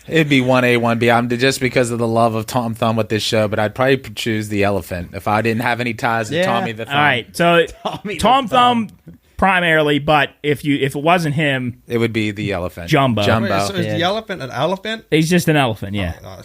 It'd be 1A, 1B. I'm just because of the love of Tom Thumb with this show, but I'd probably choose the elephant if I didn't have any ties to Tommy the Thumb. All right, so Tom Thumb primarily, but if it wasn't him, it would be the elephant. Jumbo. Wait, so is the elephant an elephant? He's just an elephant, yeah.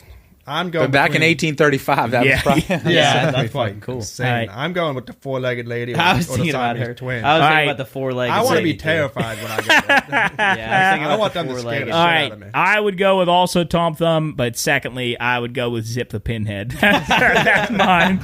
I'm going. But back in 1835, that was probably that's fucking cool. Right. I'm going with the four-legged lady. I was thinking about her. Twin. I was thinking about the four-legged. I want to be terrified when I get there. I want them to scare the shit out of me. I would go with also Tom Thumb, but secondly, I would go with Zip the Pinhead. That's mine.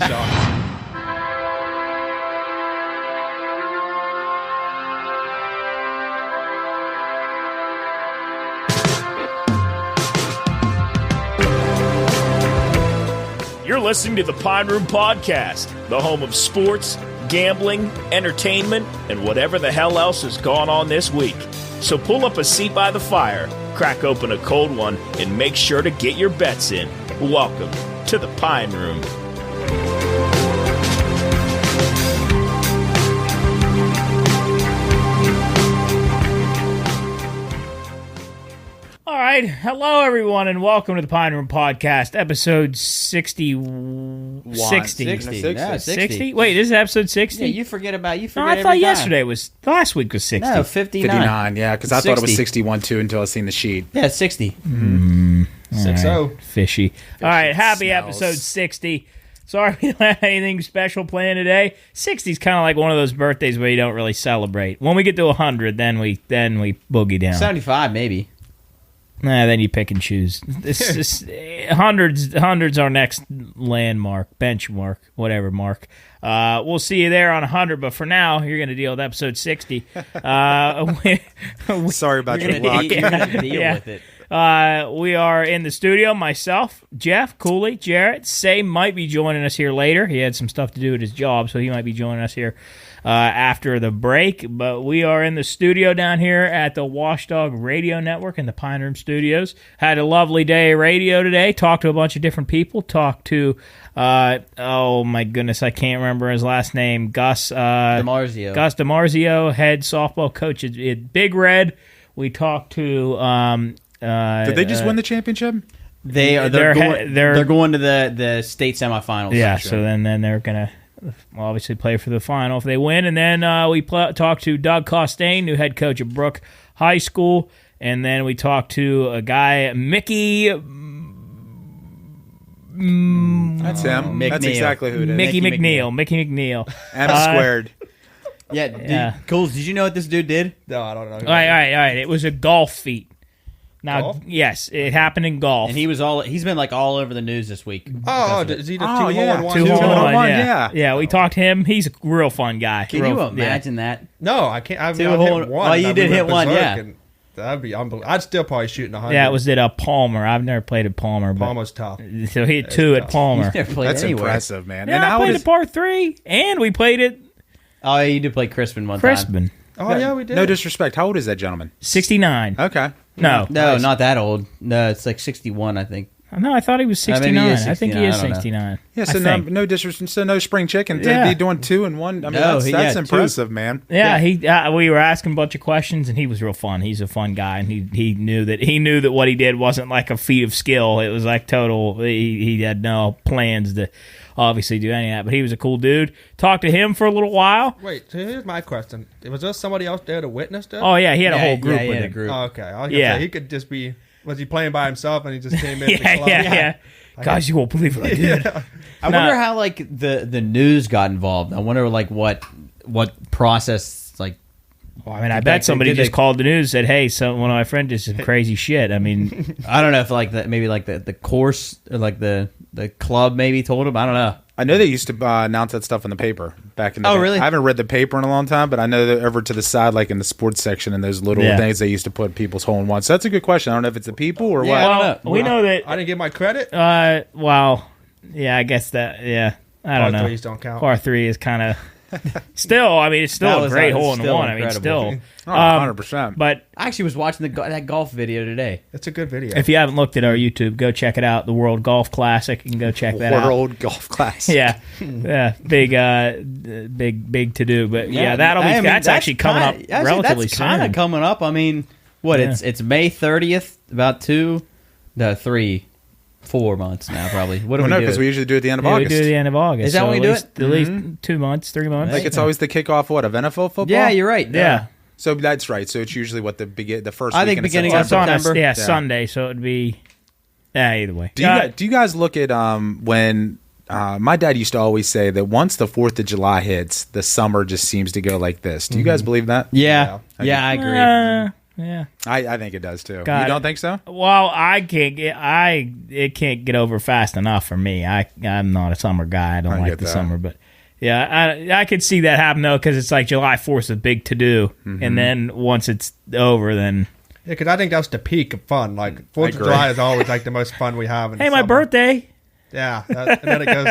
You're listening to the Pine Room Podcast, the home of sports, gambling, entertainment, and whatever the hell else has gone on this week. So pull up a seat by the fire, crack open a cold one, and make sure to get your bets in. Welcome to the Pine Room. All right. Hello, everyone, and welcome to the Pine Room Podcast, episode 60. 60? Wait, this is episode 60? Yeah, you forget No, I thought last week was 60. No, 59. 59, yeah, because I thought it was 61 too until I seen the sheet. Yeah, 60. 6-0. Fishy. All right, happy smells. episode 60. Sorry we don't have anything special planned today. 60 is kind of like one of those birthdays where you don't really celebrate. When we get to 100, then we boogie down. 75, maybe. Nah, then you pick and choose. Hundreds our next landmark, benchmark, whatever mark. We'll see you there on 100, but for now, you're going to deal with episode 60. Sorry about your luck. You're going to deal with it. We are in the studio. Myself, Jeff, Cooley, Jarrett. Say might be joining us here later. He had some stuff to do at his job, so he might be joining us here after the break. But we are in the studio down here at the Watchdog Radio Network in the Pine Room Studios. Had a lovely day of radio today. Talked to a bunch of different people. Talked to, oh my goodness, I can't remember his last name. Gus DiMarzio. Gus DiMarzio, head softball coach at Big Red. We talked to... Did they just win the championship? They're going to the state semifinals. Yeah, so then they're going to obviously play for the final if they win. And then we talked to Doug Costain, new head coach of Brook High School. And then we talked to a guy, Mickey... That's him. That's exactly who it is. Mickey McNeil. M squared. Yeah. Cool. Did you know what this dude did? No, I don't know. All right. It was a golf feat. Now, Golf? Yes, it happened in golf. And he's been like all over the news this week. Is he the two-hole-in-one? Two-hole-in-one, yeah. Yeah, we talked to him. He's a real fun guy. Can you imagine that? No, I can't. I've hit one. Oh, you did hit one, yeah. That'd be unbelievable. I'd still probably shoot in 100. Yeah, it was at Palmer. I've never played at Palmer. But Palmer's tough. So he hit two at Palmer. He's never played That's anywhere. impressive, man. Yeah, And I how played is at par 3, and we played at Oh, you did play Crispin one time. Crispin. Oh, yeah, we did. no disrespect? How old is that gentleman? 69. Okay. No, No, not that old. No, it's like 61, I think. No, I thought he was 69. Maybe he is I think he 69, is I don't know. 69. Yeah, so no disrespect. So no spring chicken. Yeah. To be doing 2 and 1. I mean, that's impressive, man. Yeah, we were asking a bunch of questions, and he was real fun. He's a fun guy, and he knew that what he did wasn't like a feat of skill. It was like total. He had no plans to obviously do any of that, but he was a cool dude. Talked to him for a little while. Wait, so here's my question. Was there somebody else there to witness it? Oh yeah, he had a whole group with him. Oh, okay. I was gonna say, he could just be. Was he playing by himself and he just came in? Yeah. Guys, you won't believe what I did. I wonder how like the news got involved. I wonder like what process like. Well, I mean, I bet somebody just called the news and said, "Hey, one of my friends did some crazy shit." I mean, I don't know if like maybe like the course or like the club maybe told him. I don't know. I know they used to announce that stuff in the paper back in the day. Oh, really? I haven't read the paper in a long time, but I know that over to the side, like in the sports section, and those little things they used to put people's hole in one. So that's a good question. I don't know if it's the people or what. Well, we know that. I didn't get my credit. Well, yeah, I guess that. Yeah, I don't know. Par 3s don't count. Par 3 is kind of. Still, I mean, it's still a great hole in one. I mean, still. 100%. But I actually was watching that golf video today. It's a good video. If you haven't looked at our YouTube, go check it out. The World Golf Classic. You can go check that out. World Golf Classic. Yeah, big to do. But that's actually coming up relatively soon. That's kind of coming up. I mean, what? Yeah. It's May 30th, about 2. The 4 months now, probably. What do we do? because we usually do it at the end of August. We do it at the end of August. Is that when we do it? At least 2 months, 3 months. Like it's always the kickoff, of NFL football? Yeah, you're right. Yeah. So that's right. So it's usually the first I think weekend beginning of of September. September. Yeah, Sunday, so it'd be... either way. Do you guys look at when... my dad used to always say that once the 4th of July hits, the summer just seems to go like this. Do you guys believe that? Yeah, I agree. Yeah. I think it does too. God. You don't think so? Well, it can't get over fast enough for me. I'm not a summer guy. I don't like the summer, but yeah, I could see that happen though, because it's like July 4th is a big to do, and then once it's over, then Yeah, because I think that's the peak of fun. Like 4th of July is always like the most fun we have. In hey, the my summer. birthday. Yeah, and then it goes.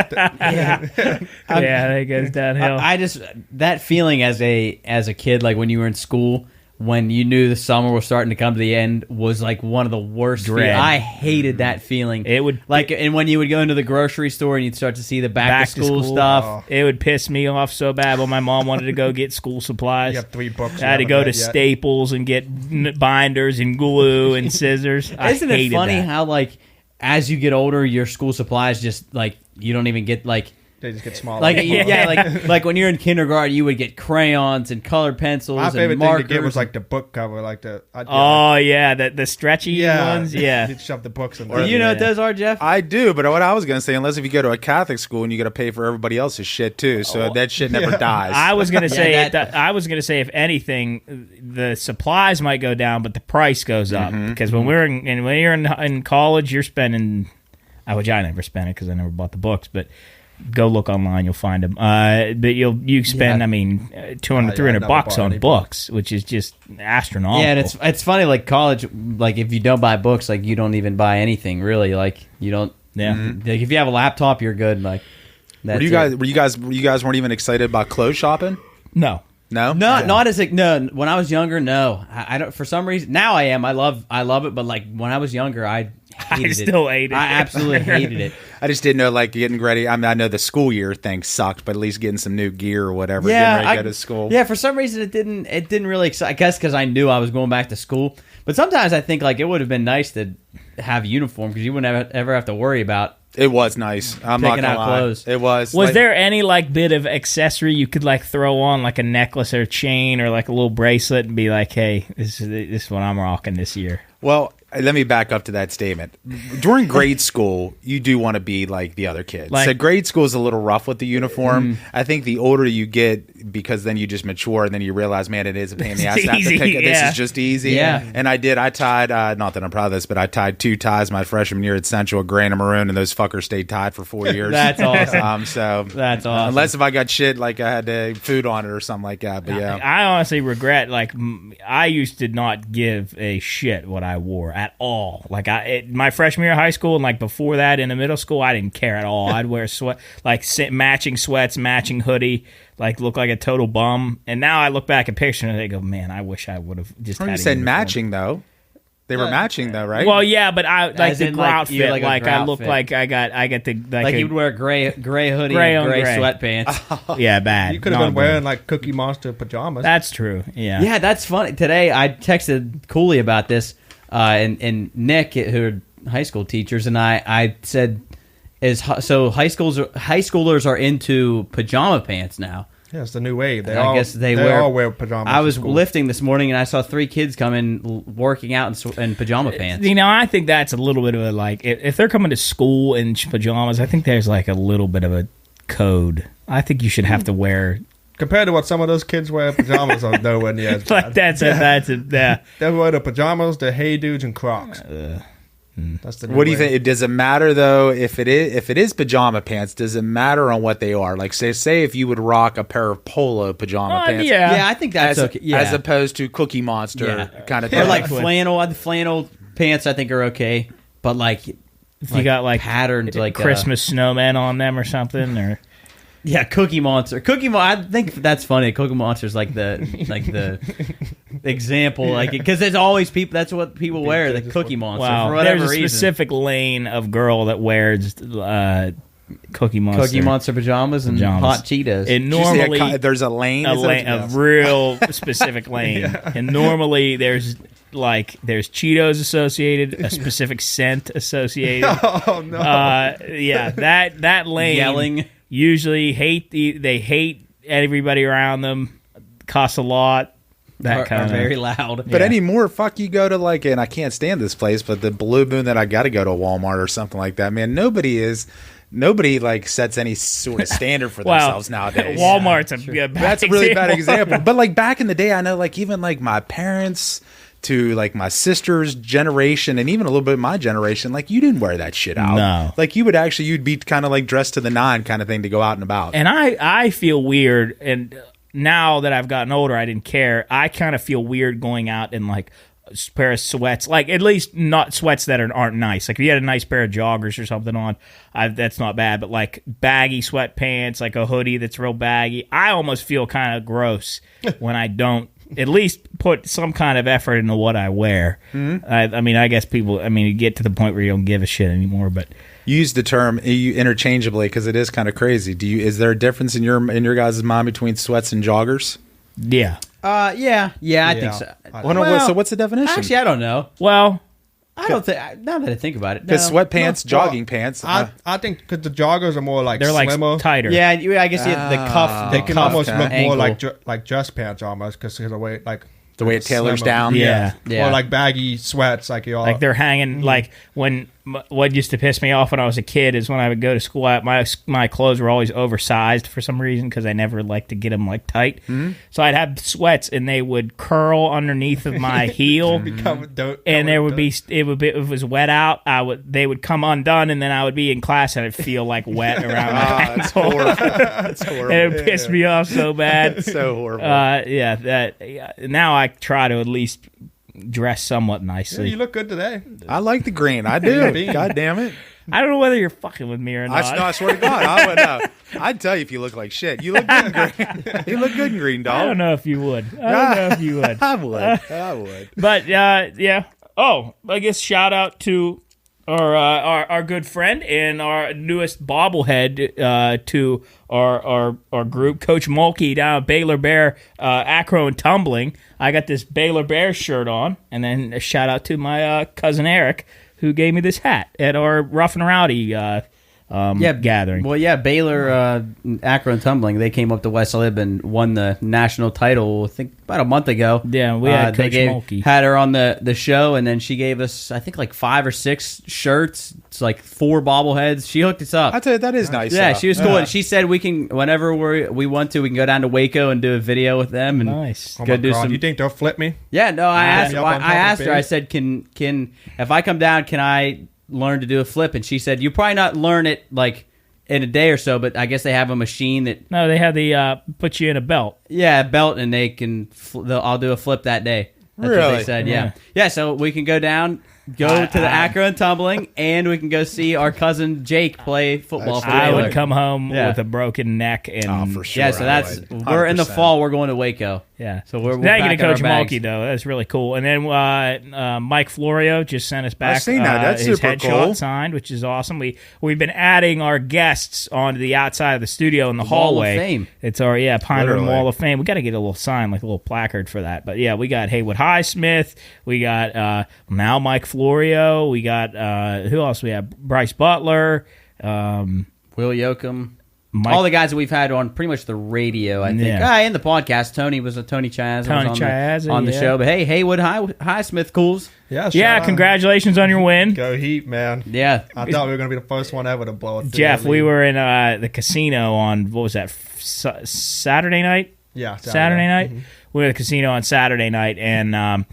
Yeah, it goes downhill. I just that feeling as a kid, like when you were in school, when you knew the summer was starting to come to the end, was like one of the worst. I hated that feeling. It would and when you would go into the grocery store and you'd start to see the back to school stuff, it would piss me off so bad when my mom wanted to go get school supplies. You have 3 books. I had to go to Staples and get binders and glue and scissors. Isn't it funny how like as you get older, your school supplies just like you don't even get like. They just get smaller. Like like when you're in kindergarten, you would get crayons and colored pencils. My favorite and markers. thing to get was like the book cover, like the. The stretchy ones. Yeah, you'd shove the books in Do there. you know what those are, Jeff? I do, but what I was going to say, unless if you go to a Catholic school and you got to pay for everybody else's shit too, so that shit never dies. I was going to say, if anything, the supplies might go down, but the price goes up because when you're in college, you're spending, which I never spent it because I never bought the books, but. Go look online, you'll find them. But you spend, $200, $300 on books, which is just astronomical. Yeah, and it's funny, like college, like if you don't buy books, like you don't even buy anything really. Like you don't. Yeah. Like if you have a laptop, you're good. Like. Were you guys weren't even excited about clothes shopping? No. Not as no. When I was younger, no. I don't. For some reason, now I am. I love it. But like when I was younger, I still hated it. I absolutely hated it. I just didn't know, like, getting ready. I mean, I know the school year thing sucked, but at least getting some new gear or whatever, getting ready to go to school. Yeah, for some reason it didn't really excite. I guess because I knew I was going back to school. But sometimes I think like it would have been nice to have a uniform because you wouldn't ever have to worry about. It was nice. I'm not gonna lie. Clothes. It was. Was there any like bit of accessory you could like throw on, like a necklace or a chain or like a little bracelet, and be like, "Hey, this is what I'm rocking this year." Well, let me back up to that statement. During grade school, you do want to be like the other kids. So grade school is a little rough with the uniform. I think the older you get, because then you just mature and then you realize, man, it is a pain in the ass to have to pick it. This is just easy. Yeah. And I tied, not that I'm proud of this, but I tied 2 ties my freshman year at Central, a gray and a maroon, and those fuckers stayed tied for 4 years. That's awesome. That's awesome. Unless if I got shit, like I had food on it or something like that. But yeah. I honestly regret, like, I used to not give a shit what I wore at all. Like my freshman year of high school and like before that in the middle school, I didn't care at all. I'd wear matching sweats, matching hoodie, like look like a total bum. And now I look back at pictures and I go, man, I wish I would have just. You said matching though. They were matching though, right? Well, yeah, but I like the outfit. Like I look like I got the like you'd wear a gray hoodie and gray sweatpants. Yeah, bad. You could have been wearing like Cookie Monster pajamas. That's true. Yeah. Yeah, that's funny. Today I texted Cooley about this. And Nick, who are high school teachers, and I said, high schoolers are into pajama pants now. Yeah, it's the new wave. They all wear pajamas. I was lifting this morning, and I saw 3 kids come in working out in pajama pants. You know, I think that's a little bit of a, like, if they're coming to school in pajamas, I think there's like a little bit of a code. I think you should have to wear... Compared to what some of those kids wear, pajamas are nowhere near as bad. They wear the pajamas, the Hey Dudes, and Crocs. That's the. What do you think? Does it matter though if it is pajama pants? Does it matter on what they are? Like say if you would rock a pair of polo pajama pants. Yeah, I think that's okay. Yeah. As opposed to Cookie Monster kind of thing. Or like flannel pants, I think are okay. But like if you got like patterns, like Christmas snowmen on them or something, or. Yeah, Cookie Monster. I think that's funny. Cookie Monster's like the example, like because there's always people. That's what people wear. The Cookie Monster. Wow. For whatever There's a specific lane of girl that wears Cookie Monster pajamas and hot Cheetos. And normally there's a lane, a real specific lane, and normally there's like there's Cheetos associated, a specific scent associated. Oh no! Yeah, that lane Yelling. usually they hate everybody around them. Costs a lot. That kind of very loud. But anymore, fuck, you go to like, and I can't stand this place, but the Blue Moon that I got to go to Walmart or something like that. Man, nobody like sets any sort of standard for themselves nowadays. Walmart's that's a really bad example. But like back in the day, I know like even like my parents to like my sister's generation and even a little bit of my generation, like you didn't wear that shit out. No. Like you'd be kind of like dressed to the nine kind of thing to go out and about. And I feel weird, and now that I've gotten older, I didn't care. I kind of feel weird going out in like a pair of sweats, like at least not sweats that aren't nice. Like if you had a nice pair of joggers or something on, that's not bad. But like baggy sweatpants, like a hoodie that's real baggy, I almost feel kind of gross when I don't at least put some kind of effort into what I wear. Mm-hmm. I mean, I guess you get to the point where you don't give a shit anymore, but. You use the term interchangeably because it is kind of crazy. Is there a difference in your guys' mind between sweats and joggers? Yeah. Yeah, I think so. So what's the definition? Actually, I don't know. Well, I don't think. Now that I think about it, because sweatpants, jogging pants. I think because the joggers are more like they're slimmer. like tighter. Yeah, I guess the cuff. They can almost look ankle. more like dress pants almost because of the way the way it tailors slimmer. down. Yeah. Or like baggy sweats, like you all. Like they're hanging. Like when what used to piss me off when I was a kid is when I would go to school. My clothes were always oversized for some reason because I never liked to get them like tight. Mm-hmm. So I'd have sweats and they would curl underneath of my heel, and there would be if it was wet out. They would come undone, and then I would be in class and I'd feel like wet around my ankle. That's horrible. That's horrible. And it would piss me off so bad. It's so horrible. Now I try to at least dress somewhat nicely. Yeah, you look good today. I like the green. I do. God damn it. I don't know whether you're fucking with me or not. I swear to God, I would know. I'd tell you if you look like shit. You look good in green. You look good in green, dog. I don't know if you would. I would. But yeah. Oh, I guess shout out to our good friend and our newest bobblehead to our group, Coach Mulkey down at Baylor Bear Acro and Tumbling. I got this Baylor Bear shirt on, and then a shout out to my cousin Eric who gave me this hat at our Rough and Rowdy gathering. Well, yeah, Baylor Acro and Tumbling, they came up to West Lib and won the national title, I think, about a month ago. Yeah, we had Coach Mulkey. Had her on the show, and then she gave us, I think, like 5 or 6 shirts. It's like 4 bobbleheads. She hooked us up. I tell you, that is nice. Yeah, she was cool. And she said we can, whenever we want to, we can go down to Waco and do a video with them. And nice. Oh my God, you think they'll flip me? Yeah, no, I asked her, I said, can if I come down, can I learn to do a flip? And she said, you probably not learn it like in a day or so, but I guess they have a machine that they have the put you in a belt. Yeah, a belt, and they can I'll do a flip that day. That's really? What they said. Yeah, so we can go down, to the Acro and Tumbling, and we can go see our cousin Jake play football for I Baylor. would come home with a broken neck and for sure. Yeah, so we're in the fall, we're going to Waco. Yeah. So we're thank you to Coach Mulkey, Mulkey, though. That's really cool. And then Mike Florio just sent us back I've seen that. That's his super headshot cool. signed, which is awesome. We've been adding our guests onto the outside of the studio in the hallway. Wall of Fame. It's our Pine Room Literally. Wall of Fame. We got to get a little sign, like a little placard for that. But yeah, we got Haywood Highsmith. We got now Mike Florio. We got who else? We have Bryce Butler, Will Yoakum. Mike, all the guys that we've had on pretty much the radio, I think. Yeah. In the podcast, Tony Chaz on the show. But hey, Haywood Highsmith Cools. Yeah, congratulations on your win. Go Heat, man. Yeah. I thought we were going to be the first one ever to blow it. Jeff, we were in the casino on, what was that, Saturday night? Yeah, Saturday night. Mm-hmm. We were at the casino on Saturday night, and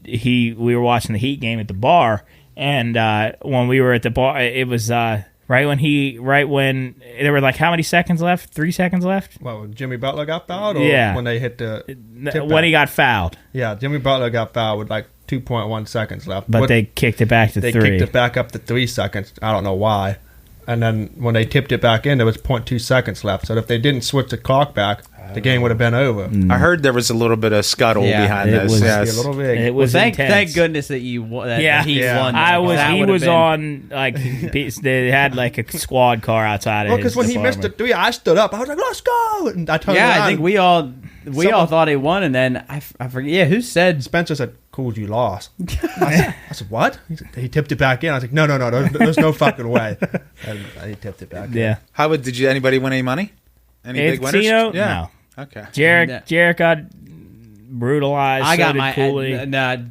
we were watching the Heat game at the bar, and when we were at the bar, it was right when there were like how many seconds left? 3 seconds left? Well, when Jimmy Butler got fouled, or when they hit when he got fouled. Yeah, Jimmy Butler got fouled with like 2.1 seconds left. But they kicked it back to 3. They kicked it back up to 3 seconds. I don't know why. And then when they tipped it back in, there was 0.2 seconds left. So if they didn't switch the clock back, the game would have been over. I heard there was a little bit of scuttle behind this. Was, yes. A little big. It was thank goodness that he won. That he won. He was on like they had like a squad car outside of his because when apartment. he missed the 3, I stood up. I was like, "Let's go!" And I turned around. I think we all thought he won, and then I forget. Yeah, who said Spencer said cool, you lost. I said, what? He tipped it back in. I was like, no, there's no fucking way. And he tipped it back in. How did anybody win any money? Any big winners? Casino? Yeah. No. Okay. Jarrett got brutalized. I got my Cooley.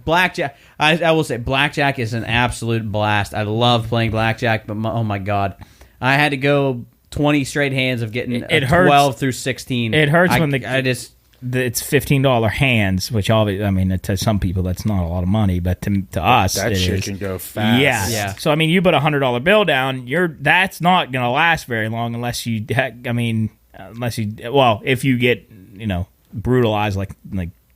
blackjack. I will say blackjack is an absolute blast. I love playing blackjack, but oh my god, I had to go 20 straight hands of getting It hurts. 12 through 16. It hurts when it's $15 hands, which to some people that's not a lot of money, but to us that it shit is. can go fast. Yes. Yeah. So you put $100 bill down, that's not going to last very long unless you if you get brutalized like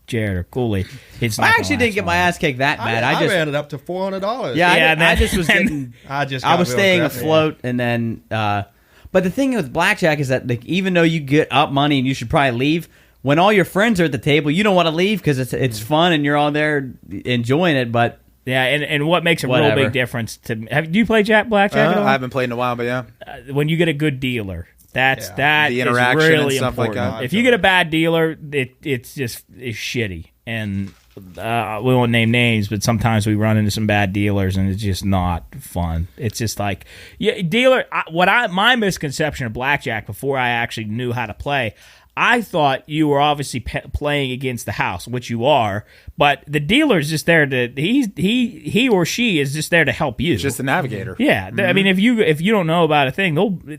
Jarrett or Cooley. I actually didn't get my ass kicked that bad. I ran it up to $400. Yeah, I just was getting. I was staying afloat, and then. But the thing with blackjack is that even though you get up money and you should probably leave, when all your friends are at the table, you don't want to leave because it's fun and you're all there enjoying it. But yeah, and what makes a real big difference do you play blackjack at all? I haven't played in a while, but yeah. When you get a good dealer. That the is interaction really and stuff important. like that. If you get a bad dealer, it's shitty. And we won't name names, but sometimes we run into some bad dealers, and it's just not fun. It's just like my misconception of blackjack before I actually knew how to play. I thought you were obviously playing against the house, which you are, but the dealer's just there to he or she is just there to help you. It's just the navigator. Yeah, I mean, if you don't know about a thing,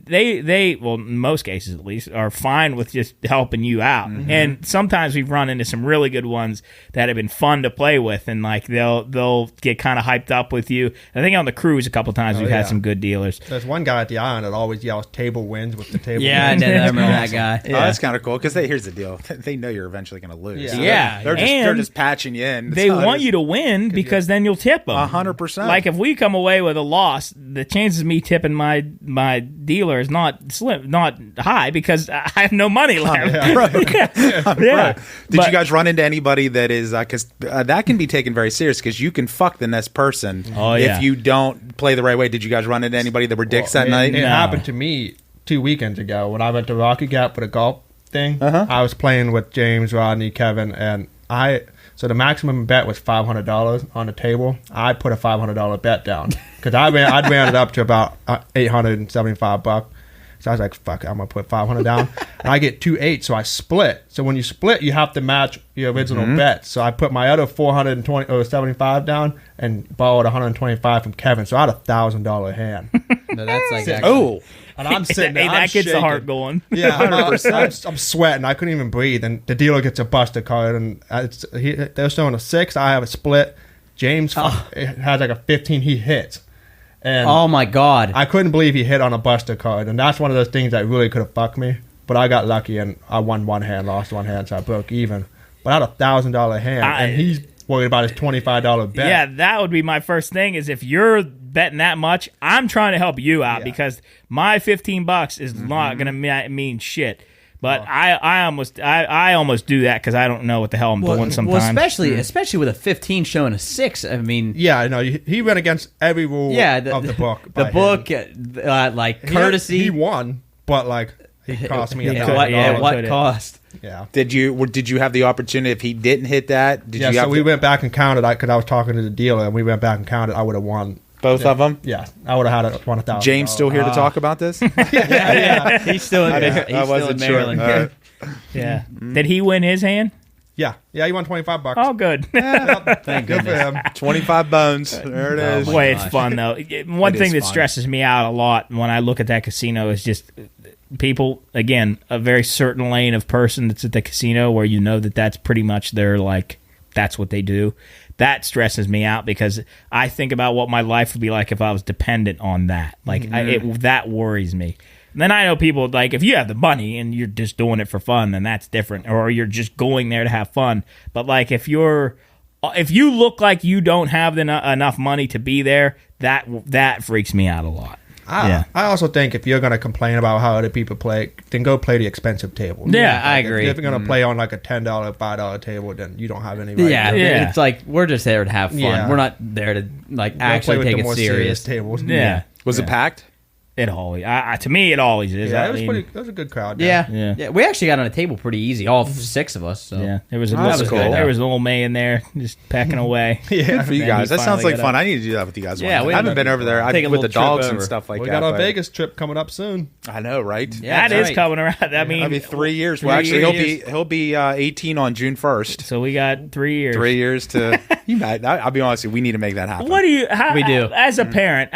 they well, in most cases at least, are fine with just helping you out. Mm-hmm. And sometimes we've run into some really good ones that have been fun to play with, and like they'll get kind of hyped up with you. I think on the cruise a couple times we've had some good dealers. There's one guy at the island that always yells "table wins" with the table. Yeah, wins. I remember that guy. Yeah. Oh, that's kind of cool because here's the deal: they know you're eventually going to lose. Yeah, they're just patching you in. They want you to win because then you'll tip them 100%. Like if we come away with a loss, the chances of me tipping my dealer is not high because I have no money left. Right. Did you guys run into anybody that is because that can be taken very serious because you can fuck the next person if you don't play the right way? Did you guys run into anybody that were dicks that night? It happened to me 2 weekends ago when I went to Rocky Gap with a golf thing. I was playing with James, Rodney, Kevin, and so the maximum bet was $500 on the table. I put a $500 bet down because I'd ran it up to about $875. So I was like, fuck it, I'm going to put $500 down. And I get 2-8, so I split. So when you split, you have to match your original bet. So I put my other $475 down and borrowed $125 from Kevin. So I had a $1,000 hand. No, that's like And I'm sitting there. That gets the heart going. Yeah, 100%. I'm sweating. I couldn't even breathe. And the dealer gets a buster card. And they're showing a 6. I have a split. James has like a 15. He hits. And oh, my God. I couldn't believe he hit on a buster card. And that's one of those things that really could have fucked me. But I got lucky and I won one hand, lost one hand, so I broke even. But I had a $1,000 hand. And he's worried about his $25 bet. Yeah, that would be my first thing is if you're betting that much, I'm trying to help you out because my $15 is not going to mean shit. But I almost do that because I don't know what the hell I'm doing sometimes. Well, especially with a 15 showing a 6. I mean, yeah, I know he went against every rule of the book. The book, like courtesy. He won, but like he cost me $1,000. What cost? Yeah. Did you have the opportunity if he didn't hit that? We went back and counted because I was talking to the dealer and we went back and counted. I would have won. Both of them? Yeah, I would have had won $1,000. James still here to talk about this? yeah. He's still in Maryland. Sure. Yeah. Did he win his hand? Yeah, he won $25. Oh, good. Thank Good for him. 25 bones. There it is. Boy, it's fun though. One thing that stresses me out a lot when I look at that casino is just people. Again, a very certain lane of person that's at the casino where you know that's pretty much their that's what they do. That stresses me out because I think about what my life would be like if I was dependent on that. That worries me. And then I know people, like, if you have the money and you're just doing it for fun, then that's different. Or you're just going there to have fun. But, like, if you look like you don't have enough money to be there, that freaks me out a lot. I also think if you're going to complain about how other people play, then go play the expensive table. Yeah, I agree. If you're going to play on like a $10, $5 table, then you don't have any right. Yeah, it's like we're just there to have fun. Yeah. We're not there to actually take it serious. Tables. Yeah. Was it packed? It always, to me, it always is. Yeah, it was a good crowd. Yeah. We actually got on a table pretty easy, all 6 of us. So. Yeah, there was a little May in there just pecking away. Good for you guys. That sounds like fun. I need to do that with you guys. Yeah, I haven't been over there. With the dogs and stuff like that. We got our Vegas trip coming up soon. I know, right? Yeah, that is coming around. I mean, it'll be 3 years. Well, actually, he'll be 18 on June 1st. So we got 3 years. 3 years to. I'll be honest with you. We need to make that happen. What do you? We do. As a parent,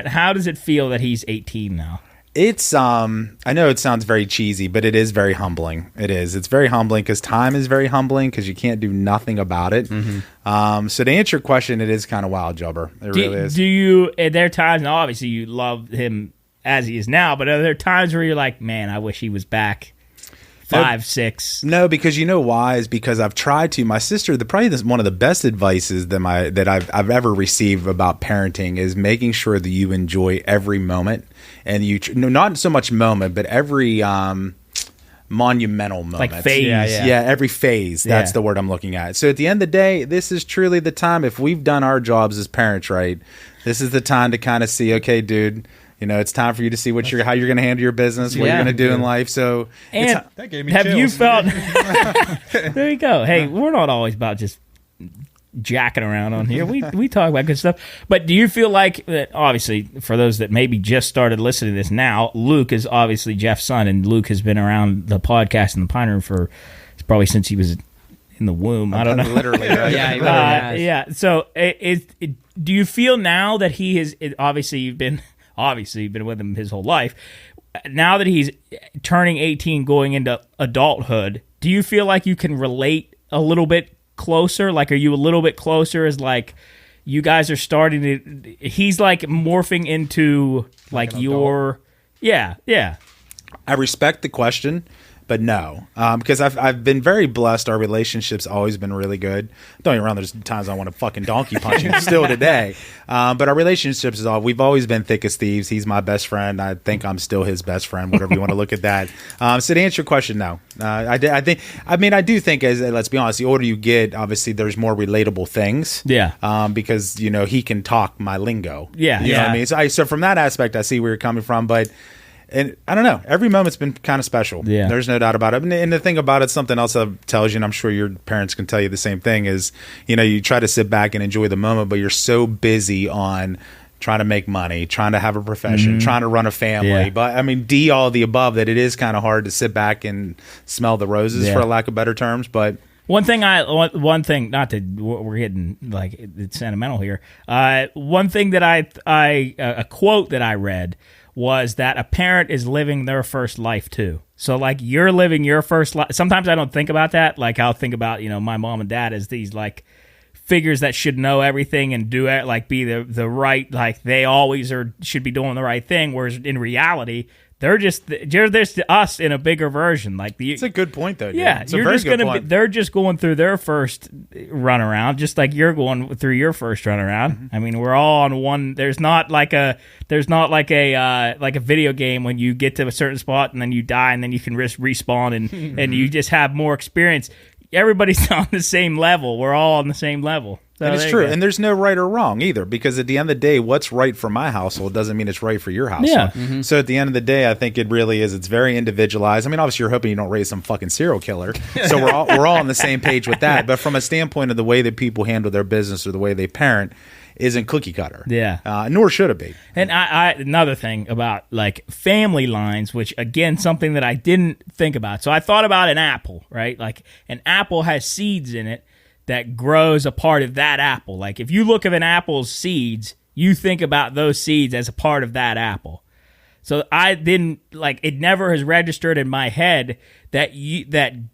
how does it feel that he's 18 now? It's I know it sounds very cheesy, but it is very humbling. It is. It's very humbling because time is very humbling because you can't do nothing about it. Mm-hmm. So to answer your question, it is kind of wild, Jubber. It really is. Do you? Are there times? Now, obviously, you love him as he is now, but are there times where you're like, man, I wish he was back 5, 6? No, because you know why? Is because I've tried to. My sister, probably one of the best advices that I've ever received about parenting is making sure that you enjoy every moment, and not so much moment, but every monumental moment, like phase. Yeah, every phase. That's the word I'm looking at. So at the end of the day, this is truly the time. If we've done our jobs as parents right, this is the time to kind of see, okay, dude. It's time for you to see how you're going to handle your business, what you're going to do in life. So, that gave me chills. You felt? There you go. Hey, we're not always about just jacking around on here. We talk about good stuff. But do you feel like that? Obviously, for those that maybe just started listening to this now, Luke is obviously Jeff's son, and Luke has been around the podcast in the Pine Room for probably since he was in the womb. I don't know. Literally, right? Yeah, he literally has. Yeah. So, do you feel now that he is obviously you've been with him his whole life. Now that he's turning 18, going into adulthood, do you feel like you can relate a little bit closer? Like, are you a little bit closer as like you guys are starting to? He's like morphing into like your. Yeah. I respect the question. But no, because I've been very blessed. Our relationship's always been really good. Don't get me wrong, there's times I want to fucking donkey punch him still today. But our relationships we've always been thick as thieves. He's my best friend. I think I'm still his best friend, whatever you want to look at that. So to answer your question, no. I do think, as let's be honest, the older you get, obviously there's more relatable things. Yeah. Because, he can talk my lingo. Yeah. You know what I mean? So from that aspect, I see where you're coming from, but... And I don't know. Every moment's been kind of special. Yeah. There's no doubt about it. And the thing about it, something else that tells you, and I'm sure your parents can tell you the same thing, is, you try to sit back and enjoy the moment, but you're so busy on trying to make money, trying to have a profession, trying to run a family. Yeah. But, D, all of the above, that it is kind of hard to sit back and smell the roses, for lack of better terms. But... One thing, not that we're getting like it's sentimental here. One thing that a quote that I read was that a parent is living their first life too. So like you're living your first life. Sometimes I don't think about that. Like I'll think about, my mom and dad as these like figures that should know everything and do it, like be the right, like they always should be doing the right thing. Whereas in reality, they're just us in a bigger version. Like it's a good point though. Dude. Yeah, they're just going through their first run around, just like you're going through your first run around. Mm-hmm. I mean, we're all on one. There's not like a video game when you get to a certain spot and then you die and then you can respawn and you just have more experience. Everybody's on the same level. We're all on the same level. So and it's true. And there's no right or wrong either, because at the end of the day, what's right for my household doesn't mean it's right for your household. Yeah. Mm-hmm. So at the end of the day, I think it really is. It's very individualized. I mean, obviously, you're hoping you don't raise some fucking serial killer. So we're all on the same page with that. But from a standpoint of the way that people handle their business or the way they parent, isn't cookie cutter. Yeah. Nor should it be. And I another thing about like family lines, which again, something that I didn't think about. So I thought about an apple, right? Like an apple has seeds in it that grows a part of that apple. Like if you look at an apple's seeds, you think about those seeds as a part of that apple. So I didn't it never has registered in my head that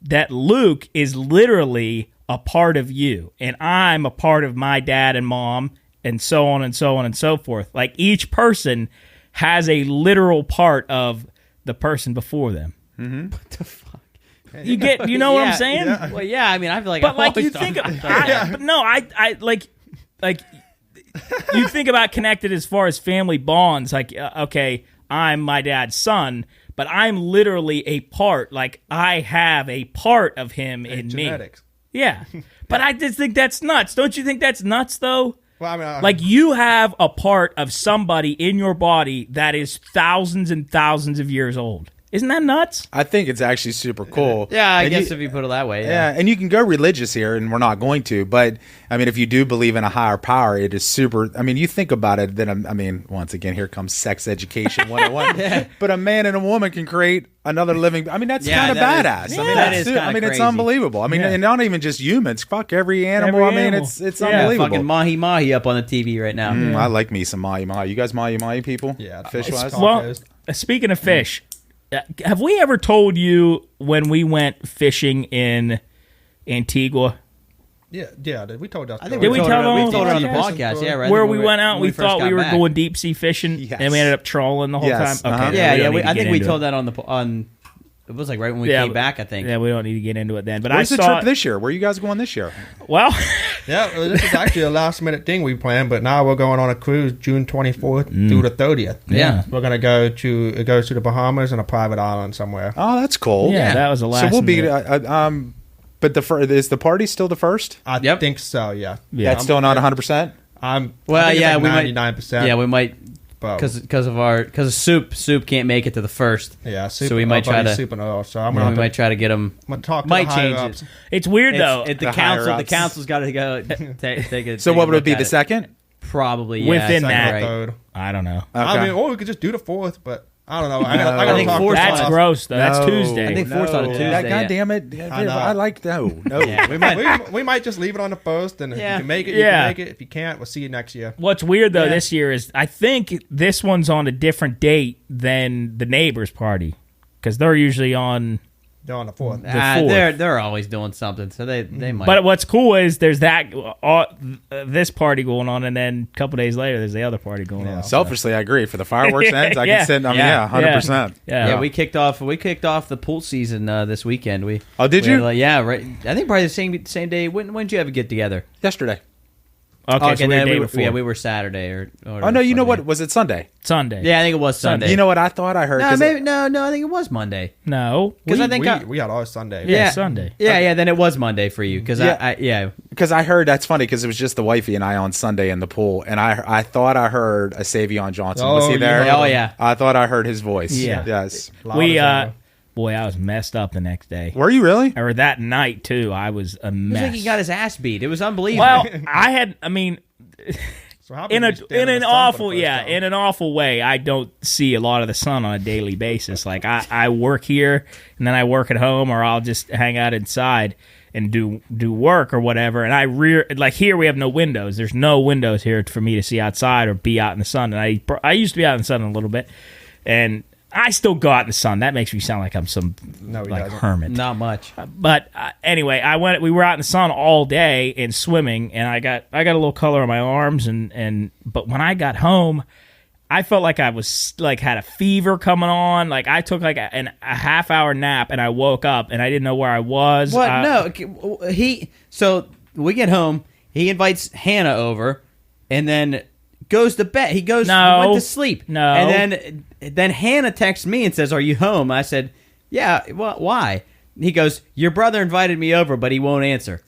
that Luke is literally a part of you and I'm a part of my dad and mom and so on and so on and so forth. Like each person has a literal part of the person before them. Mm-hmm. What the fuck? You know what I'm saying? Yeah. Well, yeah. I mean, I feel like, but like you think, but no, I like you think about connected as far as family bonds. Like, okay, I'm my dad's son, but I'm literally a part. Like, I have a part of him in genetics. me. Yeah, but I just think that's nuts. Don't you think that's nuts, though? Well, I mean, Like, you have a part of somebody in your body that is thousands and thousands of years old. Isn't that nuts? I think it's actually super cool. Yeah, I And guess if you put it that way. Yeah, and you can go religious here, and we're not going to. But, I mean, if you do believe in a higher power, it is super. I mean, you think about it, then, I mean, once again, here comes sex education 101. But a man and a woman can create another living. I mean, that's kind of badass. I mean, that is I mean, it's crazy. unbelievable. I mean, and not even just humans. Fuck every animal. Every I mean, animal. it's Yeah, unbelievable. Fucking mahi up on the TV right now. I like me some mahi. You guys mahi people? Yeah, Fish-wise? Well, speaking of fish, have we ever told you when we went fishing in Antigua? yeah. We told that. I think Did we we told tell it, them we told it on the podcast? podcast. Yeah, right. Where When we went out and when we first thought got we were back. going deep sea fishing, Yes. and we ended up trolling the whole Yes, time? Okay, uh-huh. Yeah, we yeah. don't need to I get think we into told it. that on. It was like right when we Yeah, came back. I think. Yeah, we don't need to get into it then. But Where's I the saw trip this year? Where are you guys going this year? well, Yeah, well, this is actually a last minute thing we planned, but now we're going on a cruise June 24th through the 30th. Yeah. We're gonna go to it goes to the Bahamas and a private island somewhere. Oh, that's cool. yeah, that was the last. So we'll be. minute. But is the party still the first? I Yep. think so. Yeah. Yeah. That's still not 100%. Well, yeah, we might. 99%. Yeah, we might but because of soup can't make it to the first. yeah. so we might try to. Super oil, so I'm We gonna might try to get them. I'm gonna talk to Might the higher change ups. it. It's weird though. The The council. The higher-ups. council's got to go take it. So what would it be? The second? Probably yeah, Within second, that. right. Third. I don't know. I Okay. mean, or we could just do the 4th, but I don't know. I No. gotta I think talk to fourth- the That's higher ups. gross though. That's No. Tuesday. I think fourth's on a Tuesday. God yeah. damn it! I know. I like no. Yeah, we might. We might just leave it on the 1st, and if Yeah. you can make it, Yeah. you can make it. If you can't, we'll see you next year. What's weird though Yeah. this year is I think this one's on a different date than the neighbors' party because they're usually on. They're on the 4th. fourth. They're always doing something, so they might. But what's cool is there's this party going on, and then a couple days later there's the other party going on. Selfishly, I agree. For the fireworks ends, I Yeah. can send. I mean, Yeah. 100%. Yeah. we kicked off the pool season this weekend. Oh, did we you? had, yeah, right. I think probably the same day. When did you have a get together? Yesterday. Okay, so we're then day we were, before. yeah, we were Saturday or Oh no, you know what? Was it Sunday? Sunday. Yeah, I think it was Sunday. You know what I thought I heard? No, 'Cause maybe no. I think it was Monday. No, Because I think we had ours Sunday. Yeah, Sunday. Yeah, then it was Monday for you. Because Yeah. Because I heard that's funny because it was just the wifey and I on Sunday in the pool, and I thought I heard a Savion Johnson. Was he Oh, there? yeah. Oh, yeah. I thought I heard his voice. Yeah. Yes. Loud We as ever. boy, I was messed up the next day. Were you really? Or that night too. I was a It was mess. like he got his ass beat. It was unbelievable. well, I mean, So how in about you stand an the sun for the awful first time? in an awful way. I don't see a lot of the sun on a daily basis. Like I work here and then I work at home, or I'll just hang out inside and do work or whatever. And like here we have no windows. There's no windows here for me to see outside or be out in the sun. And I used to be out in the sun a little bit, and I still go out in the sun. That makes me sound like I'm some No, he like doesn't. hermit. Not much. But anyway, we were out in the sun all day and swimming, and I got a little color on my arms, but when I got home, I felt like I was like had a fever coming on. Like I took like a half-hour nap, and I woke up and I didn't know where I was. What? No. So we get home. He invites Hannah over, and then goes to bed. He went to sleep. No. And then Hannah texts me and says, "Are you home?" I said, "Yeah." Well, why? He goes, "Your brother invited me over, but he won't answer."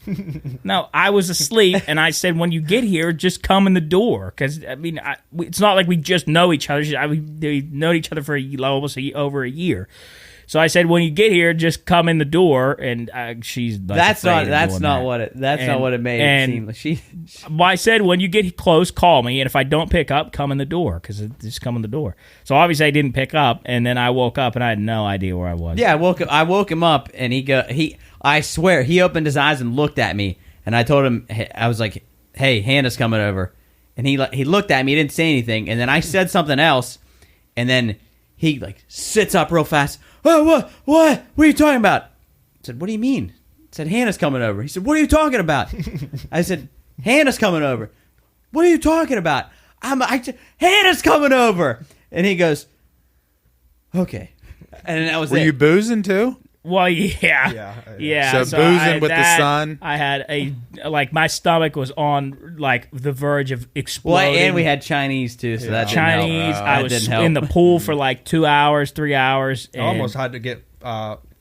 No, I was asleep, and I said, when you get here, just come in the door. Because, I mean, it's not like we just know each other. We've known each other for almost over a year. So I said, when you get here, just come in the door. And she's like, That's not that. what it. That's not what it made it seem like. Well, I said, when you get close, call me, and if I don't pick up, come in the door, because just come in the door. So obviously I didn't pick up, and then I woke up and I had no idea where I was. Yeah, I woke him up, and I swear he opened his eyes and looked at me, and I told him, I was like, "Hey, Hannah's coming over," and he looked at me, he didn't say anything, and then I said something else, and then he like sits up real fast. "Oh, what are you talking about?" I said, "What do you mean?" I said, "Hannah's coming over." He said, "What are you talking about?" I said, "Hannah's coming over." "What are you talking about?" "Hannah's coming over." And he goes, "Okay." And that was Were it. you boozing too? Well, yeah. So boozing with the sun? I had my stomach was on like the verge of exploding. Well, and we had Chinese too, so that didn't help. Chinese. I That was didn't help. in the pool for like 2 hours, 3 hours. I almost had to get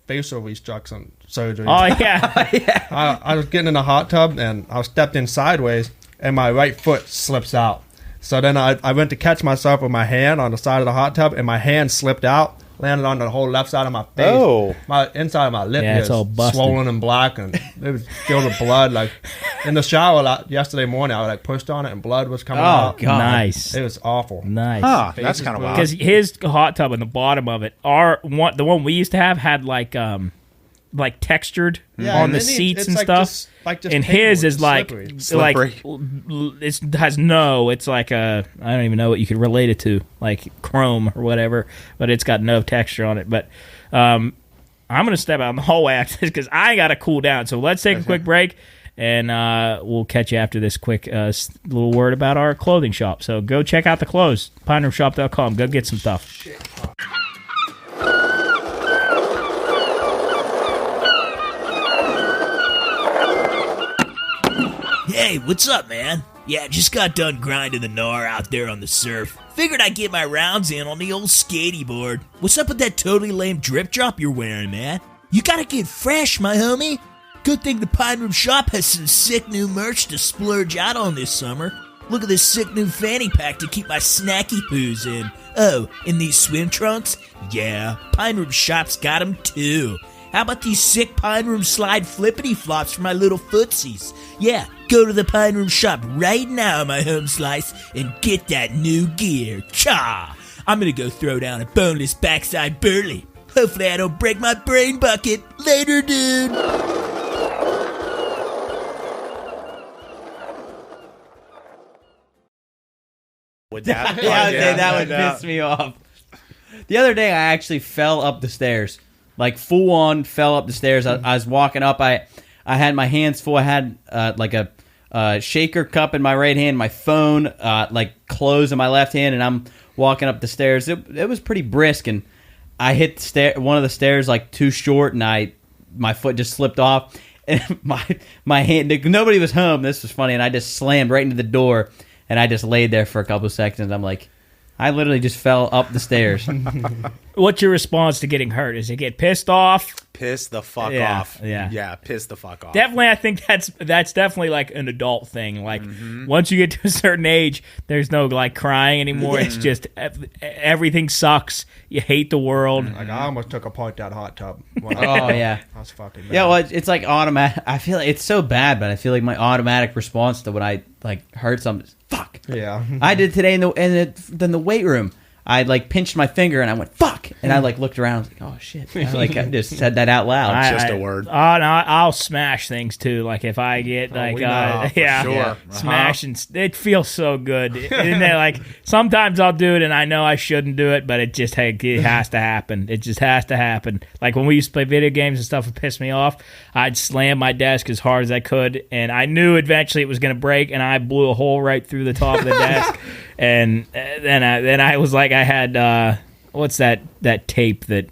facial reconstruction surgery. Oh yeah. I was getting in a hot tub and I stepped in sideways and my right foot slips out. So then I went to catch myself with my hand on the side of the hot tub, and my hand slipped out, landed on the whole left side of my face. Oh. My inside of my lip Yeah, it's all is busted. swollen and black, and it was filled with blood. Like in the shower yesterday morning, I like pushed on it, and blood was coming out. God. Nice. It was awful. Nice. Huh, Face that's is kind of blue. wild. Because his hot tub on the bottom of it, the one we used to have had like textured Yeah, on and the then seats it's and like stuff. just- like just and paper, his it's is like slippery. it has no. It's like I don't even know what you could relate it to, like chrome or whatever. But it's got no texture on it. But I'm gonna step out in the hallway after this because I got to cool down. So let's take a quick break. And we'll catch you after this quick little word about our clothing shop. So go check out the clothes, pineroomshop.com. Go get some stuff. Hey, what's up, man? Yeah, just got done grinding the gnar out there on the surf. Figured I'd get my rounds in on the old skatey board. What's up with that totally lame drip drop you're wearing, man? You gotta get fresh, my homie. Good thing the Pine Room Shop has some sick new merch to splurge out on this summer. Look at this sick new fanny pack to keep my snacky poos in. Oh, and these swim trunks? Yeah, Pine Room Shop's got 'em too. How about these sick Pine Room slide flippity flops for my little footsies? Yeah, go to the Pine Room Shop right now, my home slice, and get that new gear. Cha! I'm gonna go throw down a boneless backside burley. Hopefully I don't break my brain bucket. Later, dude! Would that, That would piss me off. The other day, I actually fell up the stairs, like full on fell up the stairs. I was walking up. I had my hands full. I had like a shaker cup in my right hand, my phone like closed in my left hand, and I'm walking up the stairs. It was pretty brisk, and I hit one of the stairs like too short, and my foot just slipped off, and my hand. Nobody was home. This was funny, and I just slammed right into the door. And I just laid there for a couple of seconds. I'm like, I literally just fell up the stairs. What's your response to getting hurt? Is it get pissed off? Piss the fuck Yeah, off. yeah. Piss the fuck off. Definitely, I think that's definitely like an adult thing. Like once you get to a certain age, there's no like crying anymore. It's just everything sucks. You hate the world. Like I almost took apart that hot tub. Oh, yeah. I was fucking bad. Yeah, well, it's like automatic. I feel like it's so bad, but I feel like my automatic response to when I like hurt something is fuck. Yeah. I did today in the weight room. I like pinched my finger and I went fuck, and I like looked around. I was like, oh shit! I just said that out loud. Just a word. I'll smash things too. Like if I get like we know, for yeah, sure. smash and it feels so good. And then like sometimes I'll do it and I know I shouldn't do it, but it has to happen. It just has to happen. Like when we used to play video games and stuff would piss me off, I'd slam my desk as hard as I could, and I knew eventually it was going to break, and I blew a hole right through the top of the desk. And then I was like, I had what's that tape that